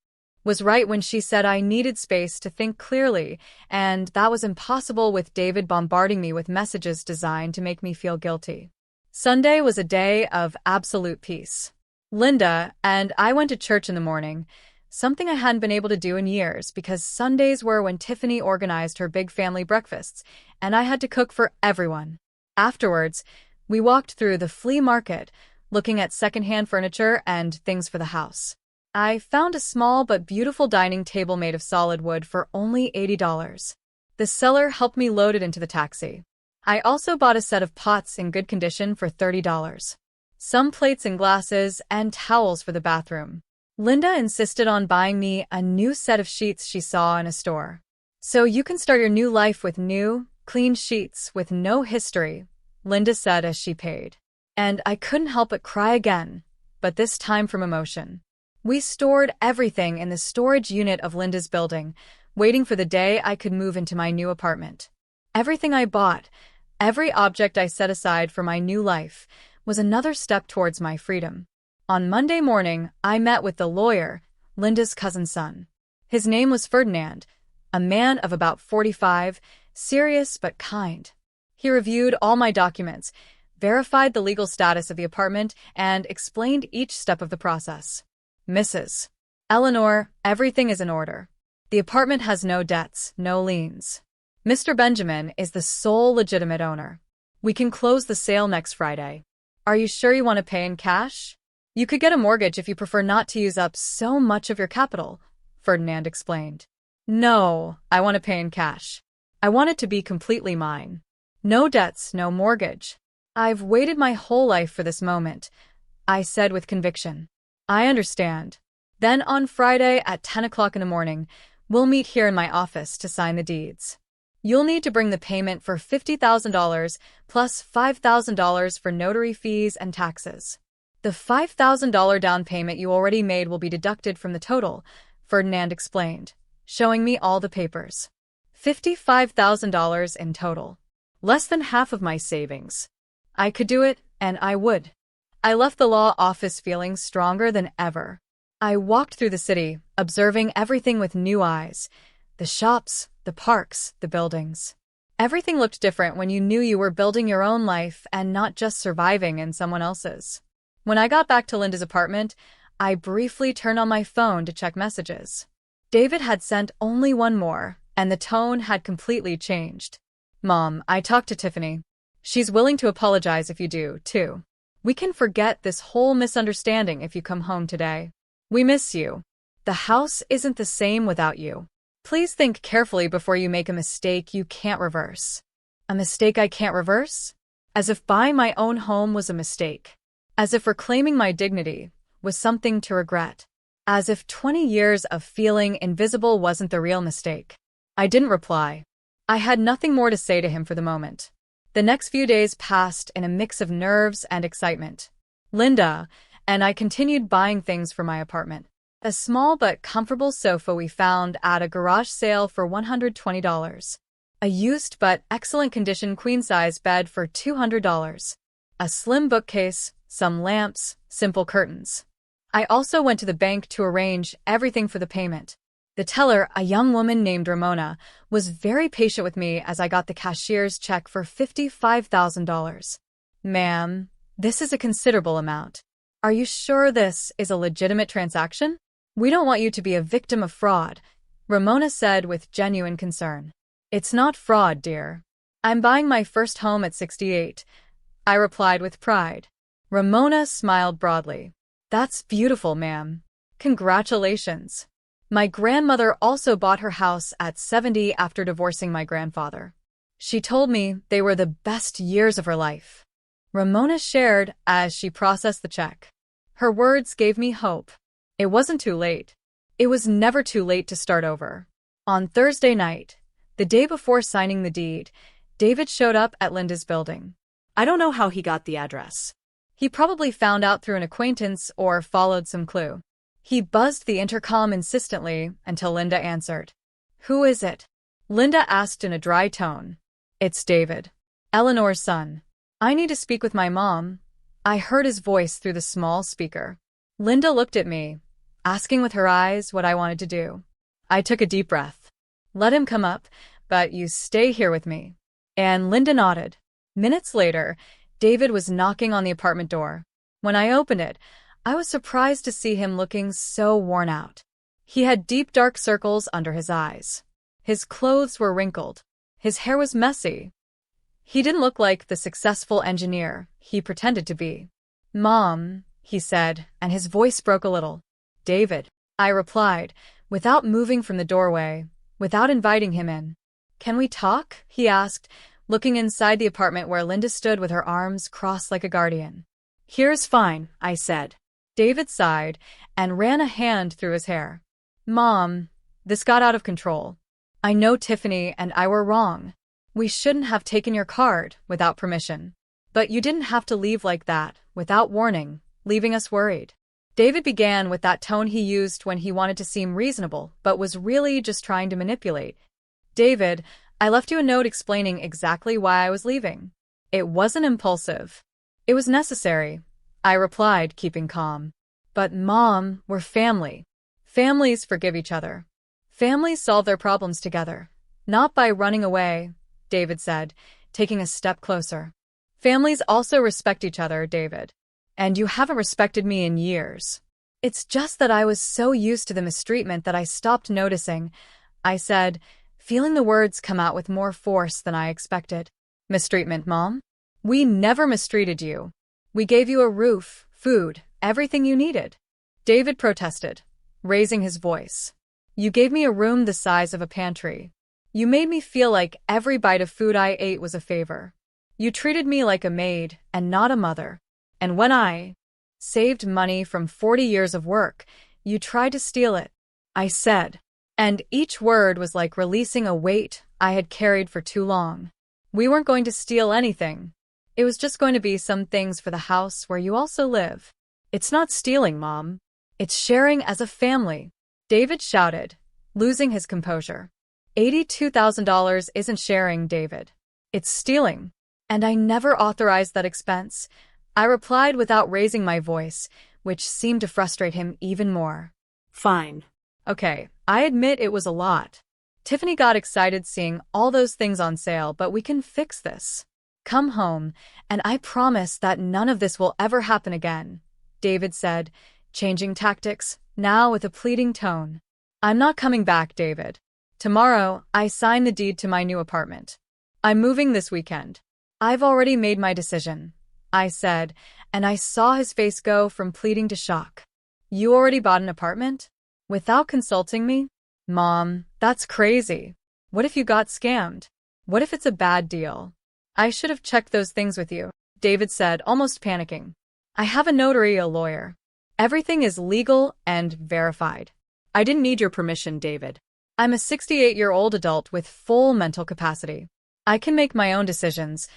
was right when she said I needed space to think clearly, and that was impossible with David bombarding me with messages designed to make me feel guilty. Sunday was a day of absolute peace. Linda and I went to church in the morning, something I hadn't been able to do in years because Sundays were when Tiffany organized her big family breakfasts, and I had to cook for everyone. Afterwards, we walked through the flea market, looking at secondhand furniture and things for the house. I found a small but beautiful dining table made of solid wood for only $80. The seller helped me load it into the taxi. I also bought a set of pots in good condition for $30. Some plates and glasses and towels for the bathroom. Linda insisted on buying me a new set of sheets she saw in a store. So you can start your new life with new, clean sheets with no history, Linda said as she paid. And I couldn't help but cry again, but this time from emotion. We stored everything in the storage unit of Linda's building, waiting for the day I could move into my new apartment. Everything I bought, every object I set aside for my new life, was another step towards my freedom. On Monday morning, I met with the lawyer, Linda's cousin's son. His name was Ferdinand, a man of about 45, serious but kind. He reviewed all my documents, verified the legal status of the apartment, and explained each step of the process. Mrs. Eleanor, everything is in order. The apartment has no debts, no liens. Mr. Benjamin is the sole legitimate owner. We can close the sale next Friday. Are you sure you want to pay in cash? You could get a mortgage if you prefer not to use up so much of your capital, Ferdinand explained. No, I want to pay in cash. I want it to be completely mine. No debts, no mortgage. I've waited my whole life for this moment, I said with conviction. I understand. Then on Friday at 10 o'clock in the morning, we'll meet here in my office to sign the deeds. You'll need to bring the payment for $50,000 plus $5,000 for notary fees and taxes. The $5,000 down payment you already made will be deducted from the total, Ferdinand explained, showing me all the papers. $55,000 in total. Less than half of my savings. I could do it, and I would. I left the law office feeling stronger than ever. I walked through the city, observing everything with new eyes. The shops, the parks, the buildings. Everything looked different when you knew you were building your own life and not just surviving in someone else's. When I got back to Linda's apartment, I briefly turned on my phone to check messages. David had sent only one more, and the tone had completely changed. Mom, I talked to Tiffany. She's willing to apologize if you do, too. We can forget this whole misunderstanding if you come home today. We miss you. The house isn't the same without you. Please think carefully before you make a mistake you can't reverse. A mistake I can't reverse? As if buying my own home was a mistake. As if reclaiming my dignity was something to regret. As if 20 years of feeling invisible wasn't the real mistake. I didn't reply. I had nothing more to say to him for the moment. The next few days passed in a mix of nerves and excitement. Linda and I continued buying things for my apartment. A small but comfortable sofa we found at a garage sale for $120. A used but excellent condition queen-size bed for $200. A slim bookcase, some lamps, simple curtains. I also went to the bank to arrange everything for the payment. The teller, a young woman named Ramona, was very patient with me as I got the cashier's check for $55,000. Ma'am, this is a considerable amount. Are you sure this is a legitimate transaction? We don't want you to be a victim of fraud, Ramona said with genuine concern. It's not fraud, dear. I'm buying my first home at 68, I replied with pride. Ramona smiled broadly. That's beautiful, ma'am. Congratulations. My grandmother also bought her house at 70 after divorcing my grandfather. She told me they were the best years of her life. Ramona shared as she processed the check. Her words gave me hope. It wasn't too late. It was never too late to start over. On Thursday night, the day before signing the deed, David showed up at Linda's building. I don't know how he got the address. He probably found out through an acquaintance or followed some clue. He buzzed the intercom insistently until Linda answered. Who is it? Linda asked in a dry tone. It's David, Eleanor's son. I need to speak with my mom. I heard his voice through the small speaker. Linda looked at me, asking with her eyes what I wanted to do. I took a deep breath. Let him come up, but you stay here with me. And Linda nodded. Minutes later, David was knocking on the apartment door. When I opened it, I was surprised to see him looking so worn out. He had deep dark circles under his eyes. His clothes were wrinkled. His hair was messy. He didn't look like the successful engineer he pretended to be. Mom, he said, and his voice broke a little. David, I replied, without moving from the doorway, without inviting him in. Can we talk? He asked, looking inside the apartment where Linda stood with her arms crossed like a guardian. Here's fine, I said. David sighed and ran a hand through his hair. Mom, this got out of control. I know Tiffany and I were wrong. We shouldn't have taken your card without permission. But you didn't have to leave like that, without warning, leaving us worried. David began with that tone he used when he wanted to seem reasonable, but was really just trying to manipulate. David, I left you a note explaining exactly why I was leaving. It wasn't impulsive. It was necessary, I replied, keeping calm. But Mom, we're family. Families forgive each other. Families solve their problems together. Not by running away, David said, taking a step closer. Families also respect each other, David. And you haven't respected me in years. It's just that I was so used to the mistreatment that I stopped noticing, I said, feeling the words come out with more force than I expected. Mistreatment, Mom? We never mistreated you. We gave you a roof, food, everything you needed. David protested, raising his voice. You gave me a room the size of a pantry. You made me feel like every bite of food I ate was a favor. You treated me like a maid and not a mother. And when I saved money from 40 years of work, you tried to steal it, I said. And each word was like releasing a weight I had carried for too long. We weren't going to steal anything. It was just going to be some things for the house where you also live. It's not stealing, Mom. It's sharing as a family, David shouted, losing his composure. $82,000 isn't sharing, David. It's stealing. And I never authorized that expense, I replied without raising my voice, which seemed to frustrate him even more. Fine. Okay, I admit it was a lot. Tiffany got excited seeing all those things on sale, but we can fix this. Come home, and I promise that none of this will ever happen again, David said, changing tactics, now with a pleading tone. I'm not coming back, David. Tomorrow, I sign the deed to my new apartment. I'm moving this weekend. I've already made my decision, I said, and I saw his face go from pleading to shock. You already bought an apartment? Without consulting me? Mom, that's crazy. What if you got scammed? What if it's a bad deal? I should have checked those things with you, David said, almost panicking. I have a notary, a lawyer. Everything is legal and verified. I didn't need your permission, David. I'm a 68-year-old adult with full mental capacity. I can make my own decisions,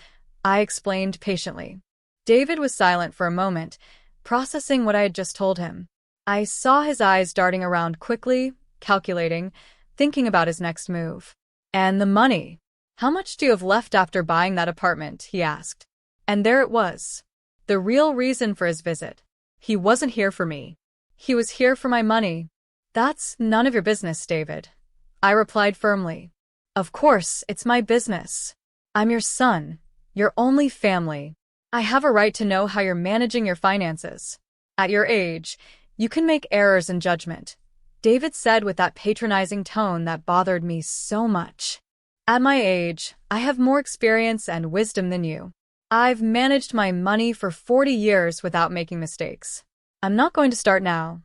I explained patiently. David was silent for a moment, processing what I had just told him. I saw his eyes darting around quickly, calculating, thinking about his next move. And the money. How much do you have left after buying that apartment? He asked. And there it was. The real reason for his visit. He wasn't here for me. He was here for my money. That's none of your business, David. I replied firmly. Of course, it's my business. I'm your son, your only family. I have a right to know how you're managing your finances. At your age, you can make errors in judgment, David said with that patronizing tone that bothered me so much. At my age, I have more experience and wisdom than you. I've managed my money for 40 years without making mistakes. I'm not going to start now,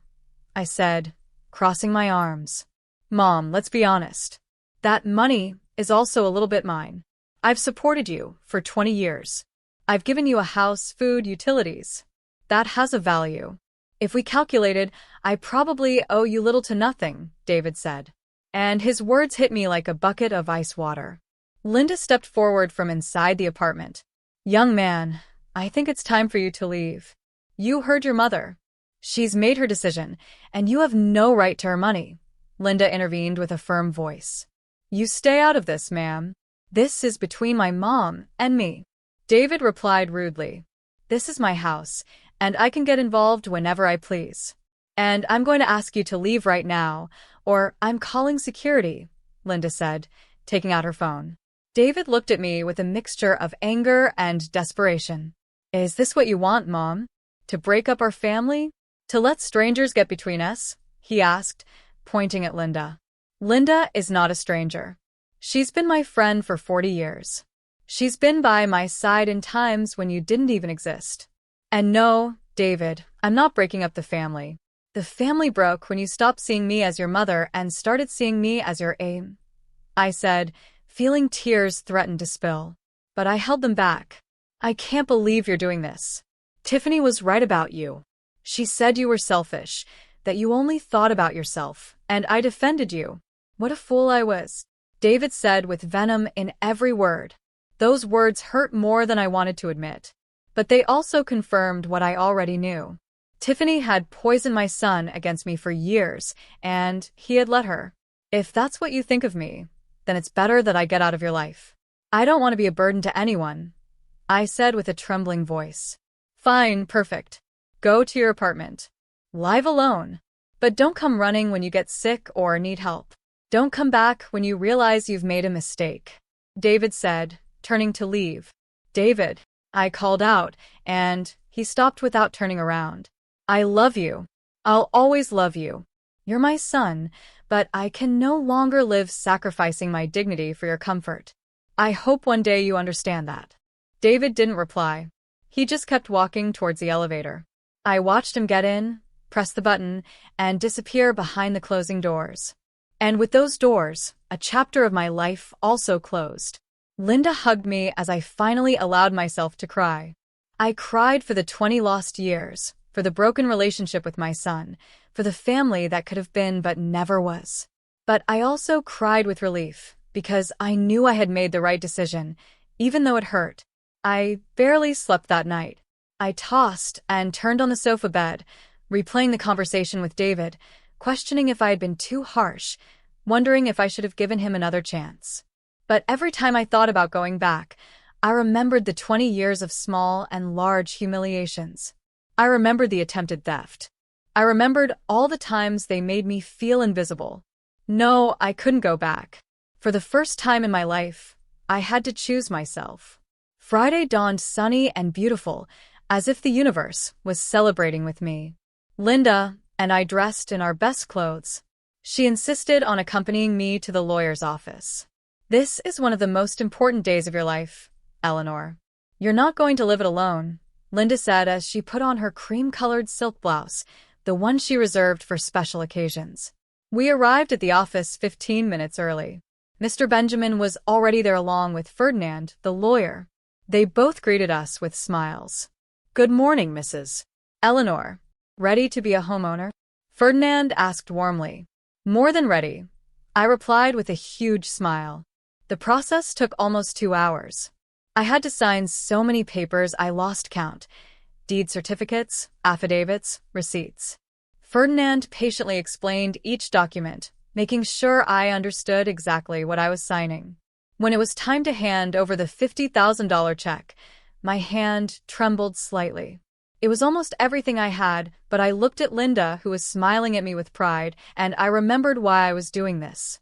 I said, crossing my arms. Mom, let's be honest. That money is also a little bit mine. I've supported you for 20 years. I've given you a house, food, utilities. That has a value. If we calculated, I probably owe you little to nothing, David said. And his words hit me like a bucket of ice water. Linda stepped forward from inside the apartment. Young man, I think it's time for you to leave. You heard your mother. She's made her decision, and you have no right to her money. Linda intervened with a firm voice. You stay out of this, ma'am. This is between my mom and me. David replied rudely. This is my house, and I can get involved whenever I please. And I'm going to ask you to leave right now, or I'm calling security, Linda said, taking out her phone. David looked at me with a mixture of anger and desperation. Is this what you want, Mom? To break up our family? To let strangers get between us? He asked, pointing at Linda. Linda is not a stranger. She's been my friend for 40 years. She's been by my side in times when you didn't even exist. And no, David, I'm not breaking up the family. The family broke when you stopped seeing me as your mother and started seeing me as your aim. I said, feeling tears threaten to spill. But I held them back. I can't believe you're doing this. Tiffany was right about you. She said you were selfish, that you only thought about yourself, and I defended you. What a fool I was, David said with venom in every word. Those words hurt more than I wanted to admit. But they also confirmed what I already knew. Tiffany had poisoned my son against me for years, and he had let her. If that's what you think of me, then it's better that I get out of your life. I don't want to be a burden to anyone, I said with a trembling voice. Fine, perfect. Go to your apartment. Live alone. But don't come running when you get sick or need help. Don't come back when you realize you've made a mistake, David said, turning to leave. David, I called out, and he stopped without turning around. I love you. I'll always love you. You're my son, but I can no longer live sacrificing my dignity for your comfort. I hope one day you understand that. David didn't reply. He just kept walking towards the elevator. I watched him get in, press the button, and disappear behind the closing doors. And with those doors, a chapter of my life also closed. Linda hugged me as I finally allowed myself to cry. I cried for the 20 lost years, for the broken relationship with my son, for the family that could have been but never was. But I also cried with relief, because I knew I had made the right decision, even though it hurt. I barely slept that night. I tossed and turned on the sofa bed, replaying the conversation with David, questioning if I had been too harsh, wondering if I should have given him another chance. But every time I thought about going back, I remembered the 20 years of small and large humiliations. I remembered the attempted theft. I remembered all the times they made me feel invisible. No, I couldn't go back. For the first time in my life, I had to choose myself. Friday dawned sunny and beautiful, as if the universe was celebrating with me. Linda and I dressed in our best clothes. She insisted on accompanying me to the lawyer's office. This is one of the most important days of your life, Eleanor. You're not going to live it alone, Linda said as she put on her cream-colored silk blouse, the one she reserved for special occasions. We arrived at the office 15 minutes early. Mr. Benjamin was already there along with Ferdinand, the lawyer. They both greeted us with smiles. Good morning, Mrs. Eleanor. Ready to be a homeowner? Ferdinand asked warmly. More than ready, I replied with a huge smile. The process took almost 2 hours. I had to sign so many papers I lost count. Deed certificates, affidavits, receipts. Ferdinand patiently explained each document, making sure I understood exactly what I was signing. When it was time to hand over the $50,000 check, my hand trembled slightly. It was almost everything I had, but I looked at Linda, who was smiling at me with pride, and I remembered why I was doing this.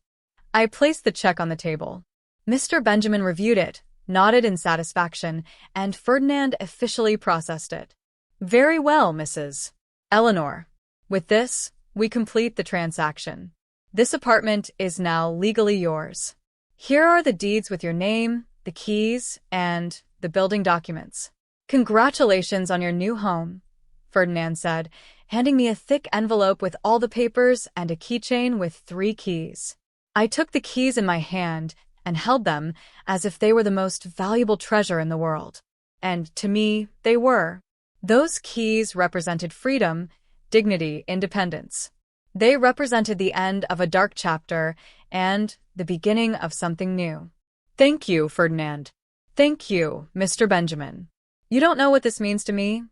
I placed the check on the table. Mr. Benjamin reviewed it, nodded in satisfaction, and Ferdinand officially processed it. Very well, Mrs. Eleanor. With this, we complete the transaction. This apartment is now legally yours. Here are the deeds with your name, the keys, and the building documents. Congratulations on your new home, Ferdinand said, handing me a thick envelope with all the papers and a keychain with 3 keys. I took the keys in my hand and held them as if they were the most valuable treasure in the world. And to me, they were. Those keys represented freedom, dignity, independence. They represented the end of a dark chapter and the beginning of something new. Thank you, Ferdinand. Thank you, Mr. Benjamin. You don't know what this means to me,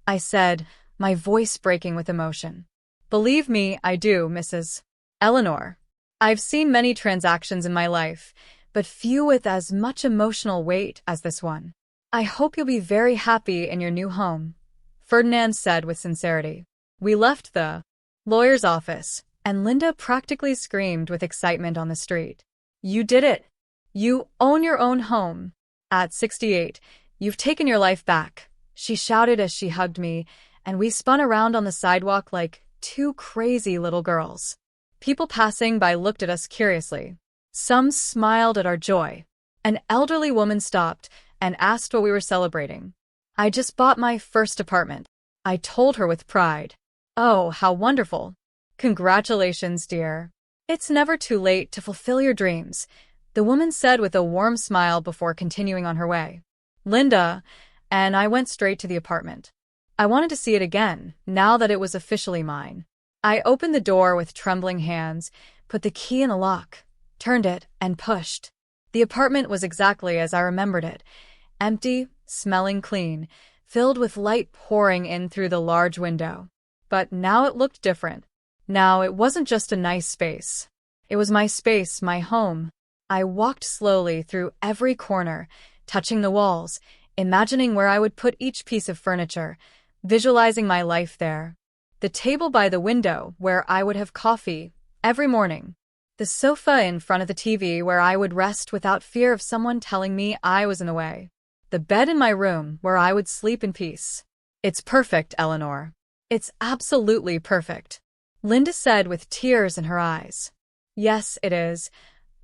I said, my voice breaking with emotion. Believe me, I do, Mrs. Eleanor. I've seen many transactions in my life, but few with as much emotional weight as this one. I hope you'll be very happy in your new home, Ferdinand said with sincerity. We left the lawyer's office, and Linda practically screamed with excitement on the street. You did it! You own your own home. At 68, you've taken your life back, she shouted as she hugged me, and we spun around on the sidewalk like 2 crazy little girls. People passing by looked at us curiously. Some smiled at our joy. An elderly woman stopped and asked what we were celebrating. I just bought my first apartment, I told her with pride. Oh, how wonderful. Congratulations, dear. It's never too late to fulfill your dreams, the woman said with a warm smile before continuing on her way. Linda and I went straight to the apartment. I wanted to see it again, now that it was officially mine. I opened the door with trembling hands, put the key in the lock, turned it, and pushed. The apartment was exactly as I remembered it, empty, smelling clean, filled with light pouring in through the large window. But now it looked different. Now it wasn't just a nice space. It was my space, my home. I walked slowly through every corner, touching the walls, imagining where I would put each piece of furniture, visualizing my life there. The table by the window where I would have coffee every morning. The sofa in front of the TV where I would rest without fear of someone telling me I was in the way. The bed in my room where I would sleep in peace. It's perfect, Eleanor. It's absolutely perfect, Linda said with tears in her eyes. Yes, it is,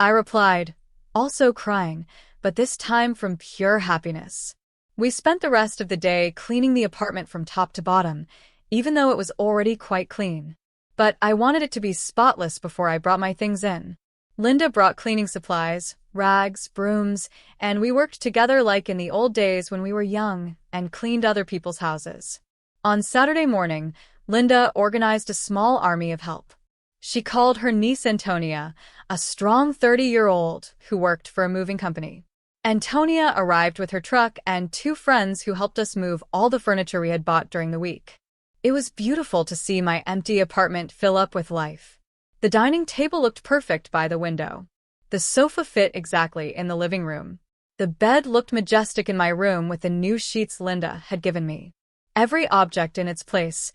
I replied, also crying, but this time from pure happiness. We spent the rest of the day cleaning the apartment from top to bottom, even though it was already quite clean. But I wanted it to be spotless before I brought my things in. Linda brought cleaning supplies, rags, brooms, and we worked together like in the old days when we were young and cleaned other people's houses. On Saturday morning, Linda organized a small army of help. She called her niece Antonia, a strong 30-year-old who worked for a moving company. Antonia arrived with her truck and 2 friends who helped us move all the furniture we had bought during the week. It was beautiful to see my empty apartment fill up with life. The dining table looked perfect by the window. The sofa fit exactly in the living room. The bed looked majestic in my room with the new sheets Linda had given me. Every object in its place,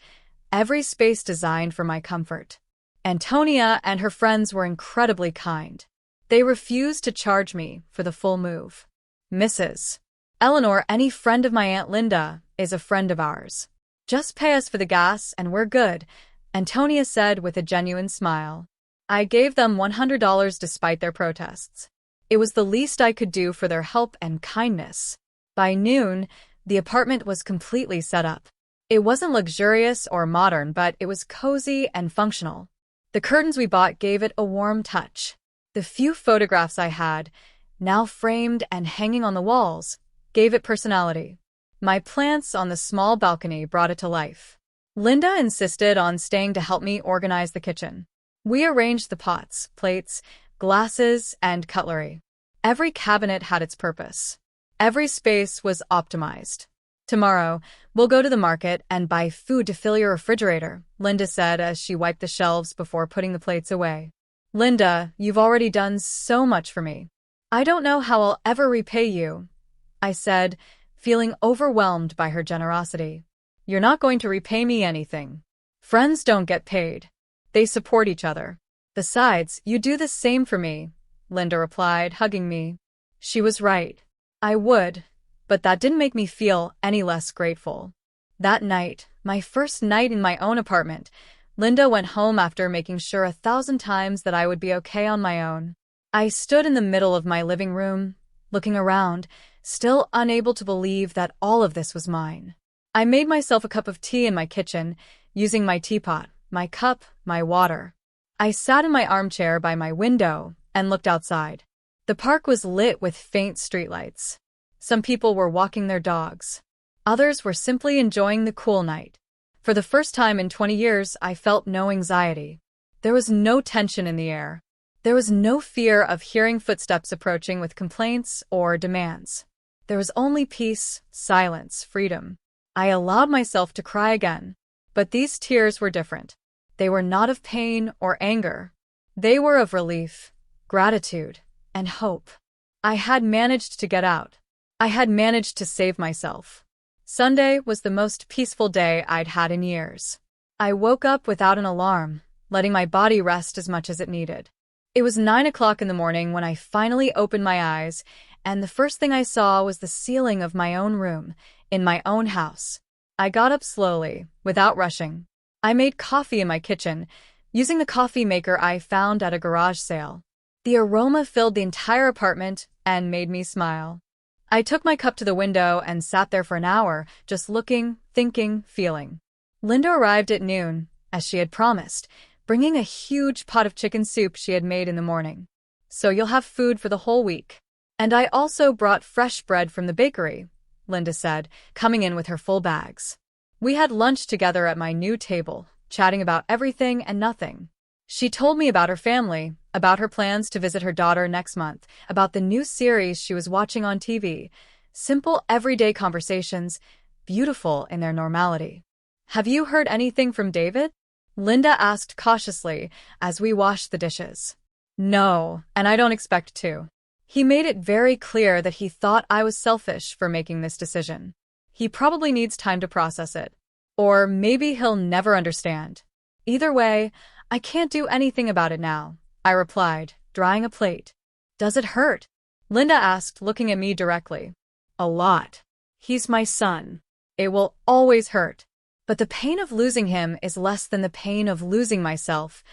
every space designed for my comfort. Antonia and her friends were incredibly kind. They refused to charge me for the full move. Mrs. Eleanor, any friend of my Aunt Linda is a friend of ours. Just pay us for the gas and we're good, Antonia said with a genuine smile. I gave them $100 despite their protests. It was the least I could do for their help and kindness. By noon, the apartment was completely set up. It wasn't luxurious or modern, but it was cozy and functional. The curtains we bought gave it a warm touch. The few photographs I had, now framed and hanging on the walls, gave it personality. My plants on the small balcony brought it to life. Linda insisted on staying to help me organize the kitchen. We arranged the pots, plates, glasses, and cutlery. Every cabinet had its purpose. Every space was optimized. Tomorrow, we'll go to the market and buy food to fill your refrigerator, Linda said as she wiped the shelves before putting the plates away. Linda, you've already done so much for me. I don't know how I'll ever repay you, I said, feeling overwhelmed by her generosity. You're not going to repay me anything. Friends don't get paid. They support each other. Besides, you do the same for me, Linda replied, hugging me. She was right. I would, but that didn't make me feel any less grateful. That night, my first night in my own apartment, Linda went home after making sure 1,000 times that I would be okay on my own. I stood in the middle of my living room, looking around, still unable to believe that all of this was mine. I made myself a cup of tea in my kitchen, using my teapot, my cup, my water. I sat in my armchair by my window and looked outside. The park was lit with faint streetlights. Some people were walking their dogs. Others were simply enjoying the cool night. For the first time in 20 years, I felt no anxiety. There was no tension in the air. There was no fear of hearing footsteps approaching with complaints or demands. There was only peace, silence, freedom. I allowed myself to cry again. But these tears were different. They were not of pain or anger. They were of relief, gratitude, and hope. I had managed to get out. I had managed to save myself. Sunday was the most peaceful day I'd had in years. I woke up without an alarm, letting my body rest as much as it needed. It was 9 o'clock in the morning when I finally opened my eyes, and the first thing I saw was the ceiling of my own room, in my own house. I got up slowly, without rushing. I made coffee in my kitchen, using the coffee maker I found at a garage sale. The aroma filled the entire apartment and made me smile. I took my cup to the window and sat there for an hour, just looking, thinking, feeling. Linda arrived at noon, as she had promised, bringing a huge pot of chicken soup she had made in the morning. So you'll have food for the whole week. And I also brought fresh bread from the bakery, Linda said, coming in with her full bags. We had lunch together at my new table, chatting about everything and nothing. She told me about her family, about her plans to visit her daughter next month, about the new series she was watching on TV. Simple, everyday conversations, beautiful in their normality. Have you heard anything from David? Linda asked cautiously as we washed the dishes. No, and I don't expect to. He made it very clear that he thought I was selfish for making this decision. He probably needs time to process it. Or maybe he'll never understand. Either way, I can't do anything about it now, I replied, drying a plate. Does it hurt? Linda asked, looking at me directly. A lot. He's my son. It will always hurt. But the pain of losing him is less than the pain of losing myself,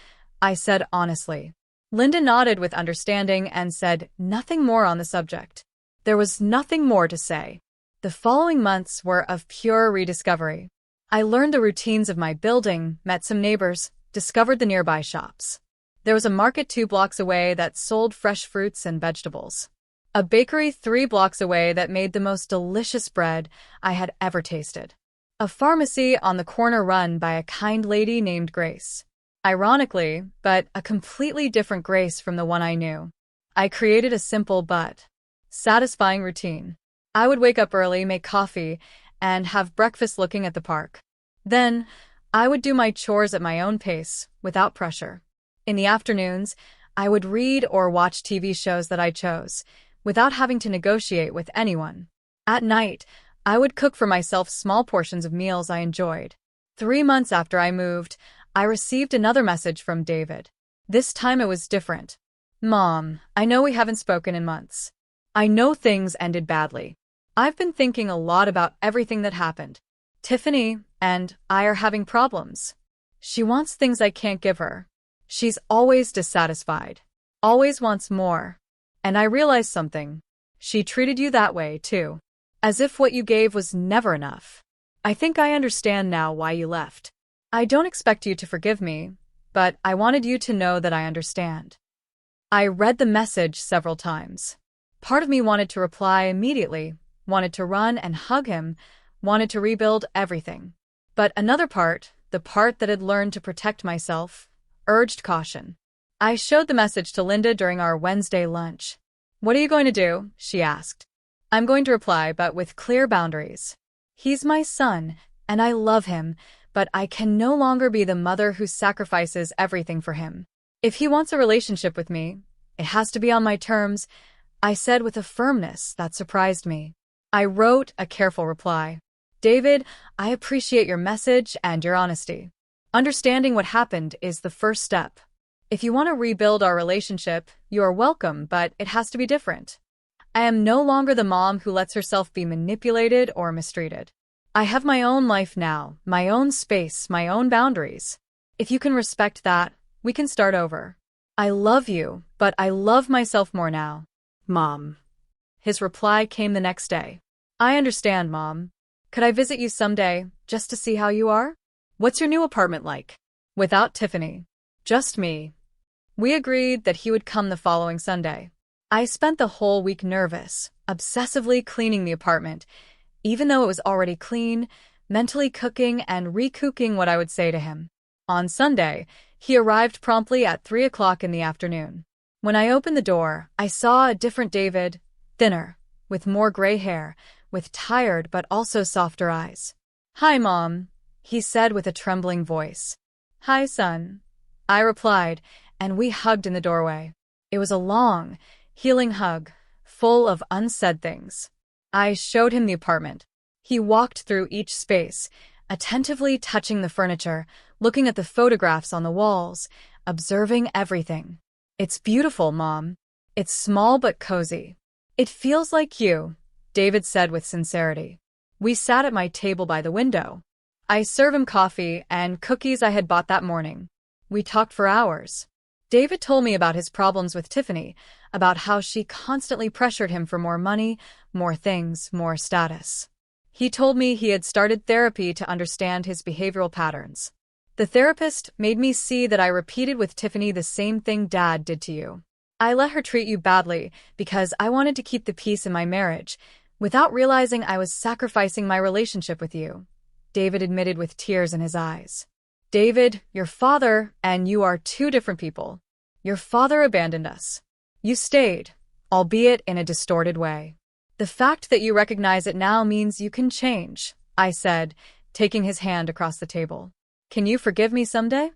I said honestly. Linda nodded with understanding and said nothing more on the subject. There was nothing more to say. The following months were of pure rediscovery. I learned the routines of my building, met some neighbors, discovered the nearby shops. There was a market 2 blocks away that sold fresh fruits and vegetables. A bakery 3 blocks away that made the most delicious bread I had ever tasted. A pharmacy on the corner run by a kind lady named Grace. Ironically, but a completely different Grace from the one I knew. I created a simple but satisfying routine. I would wake up early, make coffee, and have breakfast looking at the park. Then, I would do my chores at my own pace, without pressure. In the afternoons, I would read or watch TV shows that I chose, without having to negotiate with anyone. At night, I would cook for myself small portions of meals I enjoyed. 3 months after I moved, I received another message from David. This time it was different. Mom, I know we haven't spoken in months. I know things ended badly. I've been thinking a lot about everything that happened. Tiffany and I are having problems. She wants things I can't give her. She's always dissatisfied. Always wants more. And I realized something. She treated you that way, too. As if what you gave was never enough. I think I understand now why you left. I don't expect you to forgive me, but I wanted you to know that I understand. I read the message several times. Part of me wanted to reply immediately, wanted to run and hug him, wanted to rebuild everything. But another part, the part that had learned to protect myself, urged caution. I showed the message to Linda during our Wednesday lunch. What are you going to do? She asked. I'm going to reply, but with clear boundaries. He's my son, and I love him, but I can no longer be the mother who sacrifices everything for him. If he wants a relationship with me, it has to be on my terms, I said with a firmness that surprised me. I wrote a careful reply. David, I appreciate your message and your honesty. Understanding what happened is the first step. If you want to rebuild our relationship, you are welcome, but it has to be different. I am no longer the mom who lets herself be manipulated or mistreated. I have my own life now, my own space, my own boundaries. If you can respect that, we can start over. I love you, but I love myself more now. Mom. His reply came the next day. I understand, Mom. Could I visit you someday, just to see how you are? What's your new apartment like? Without Tiffany. Just me. We agreed that he would come the following Sunday. I spent the whole week nervous, obsessively cleaning the apartment, even though it was already clean, mentally cooking and recooking what I would say to him. On Sunday, he arrived promptly at 3 o'clock in the afternoon. When I opened the door, I saw a different David, thinner, with more gray hair, with tired but also softer eyes. Hi, Mom, he said with a trembling voice. Hi, son, I replied, and we hugged in the doorway. It was a long, healing hug, full of unsaid things. I showed him the apartment. He walked through each space, attentively touching the furniture, looking at the photographs on the walls, observing everything. It's beautiful, Mom. It's small but cozy. It feels like you, David said with sincerity. We sat at my table by the window. I served him coffee and cookies I had bought that morning. We talked for hours. David told me about his problems with Tiffany, about how she constantly pressured him for more money, more things, more status. He told me he had started therapy to understand his behavioral patterns. The therapist made me see that I repeated with Tiffany the same thing Dad did to you. I let her treat you badly because I wanted to keep the peace in my marriage, without realizing I was sacrificing my relationship with you, David admitted with tears in his eyes. David, your father and you are two different people. Your father abandoned us. You stayed, albeit in a distorted way. The fact that you recognize it now means you can change, I said, taking his hand across the table. Can you forgive me someday?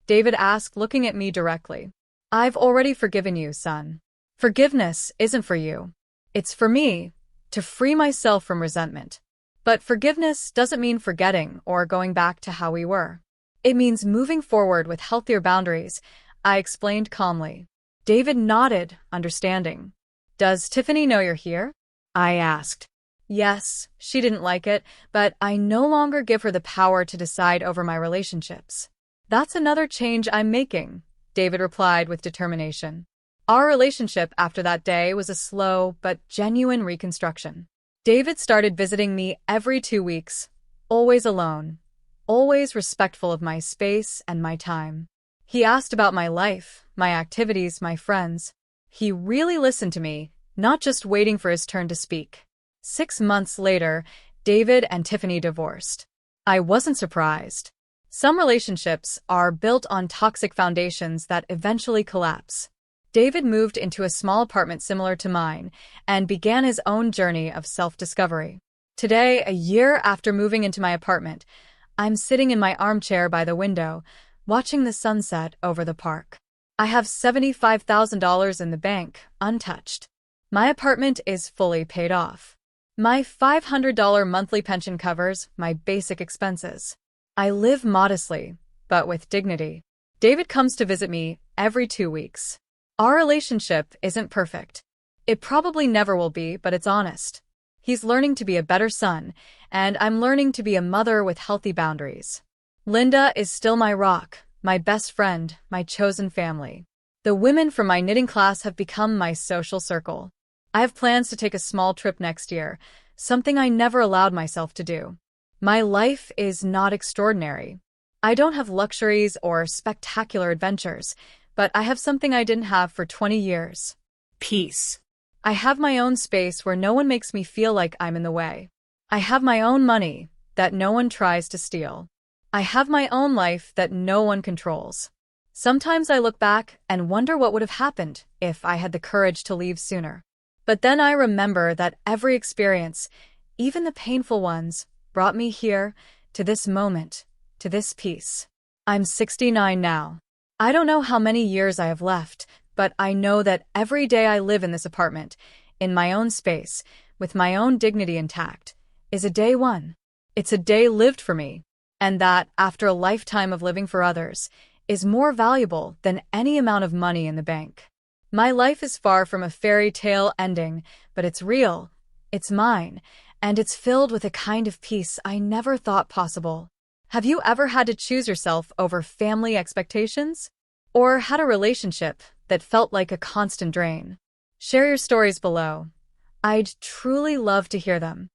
David asked, looking at me directly. I've already forgiven you, son. Forgiveness isn't for you. It's for me, to free myself from resentment. But forgiveness doesn't mean forgetting or going back to how we were. It means moving forward with healthier boundaries, I explained calmly. David nodded, understanding. Does Tiffany know you're here? I asked. Yes, she didn't like it, but I no longer give her the power to decide over my relationships. That's another change I'm making, David replied with determination. Our relationship after that day was a slow but genuine reconstruction. David started visiting me every 2 weeks, always alone, always respectful of my space and my time. He asked about my life, my activities, my friends. He really listened to me, not just waiting for his turn to speak. 6 months later, David and Tiffany divorced. I wasn't surprised. Some relationships are built on toxic foundations that eventually collapse. David moved into a small apartment similar to mine and began his own journey of self-discovery. Today, a year after moving into my apartment, I'm sitting in my armchair by the window, watching the sunset over the park. I have $75,000 in the bank, untouched. My apartment is fully paid off. My $500 monthly pension covers my basic expenses. I live modestly, but with dignity. David comes to visit me every 2 weeks. Our relationship isn't perfect. It probably never will be, but it's honest. He's learning to be a better son, and I'm learning to be a mother with healthy boundaries. Linda is still my rock, my best friend, my chosen family. The women from my knitting class have become my social circle. I have plans to take a small trip next year, something I never allowed myself to do. My life is not extraordinary. I don't have luxuries or spectacular adventures, but I have something I didn't have for 20 years. Peace. I have my own space where no one makes me feel like I'm in the way. I have my own money that no one tries to steal. I have my own life that no one controls. Sometimes I look back and wonder what would have happened if I had the courage to leave sooner. But then I remember that every experience, even the painful ones, brought me here, to this moment, to this peace. I'm 69 now. I don't know how many years I have left, but I know that every day I live in this apartment, in my own space, with my own dignity intact, is a day won. It's a day lived for me, and that, after a lifetime of living for others, is more valuable than any amount of money in the bank. My life is far from a fairy tale ending, but it's real, it's mine, and it's filled with a kind of peace I never thought possible. Have you ever had to choose yourself over family expectations? Or had a relationship that felt like a constant drain? Share your stories below. I'd truly love to hear them.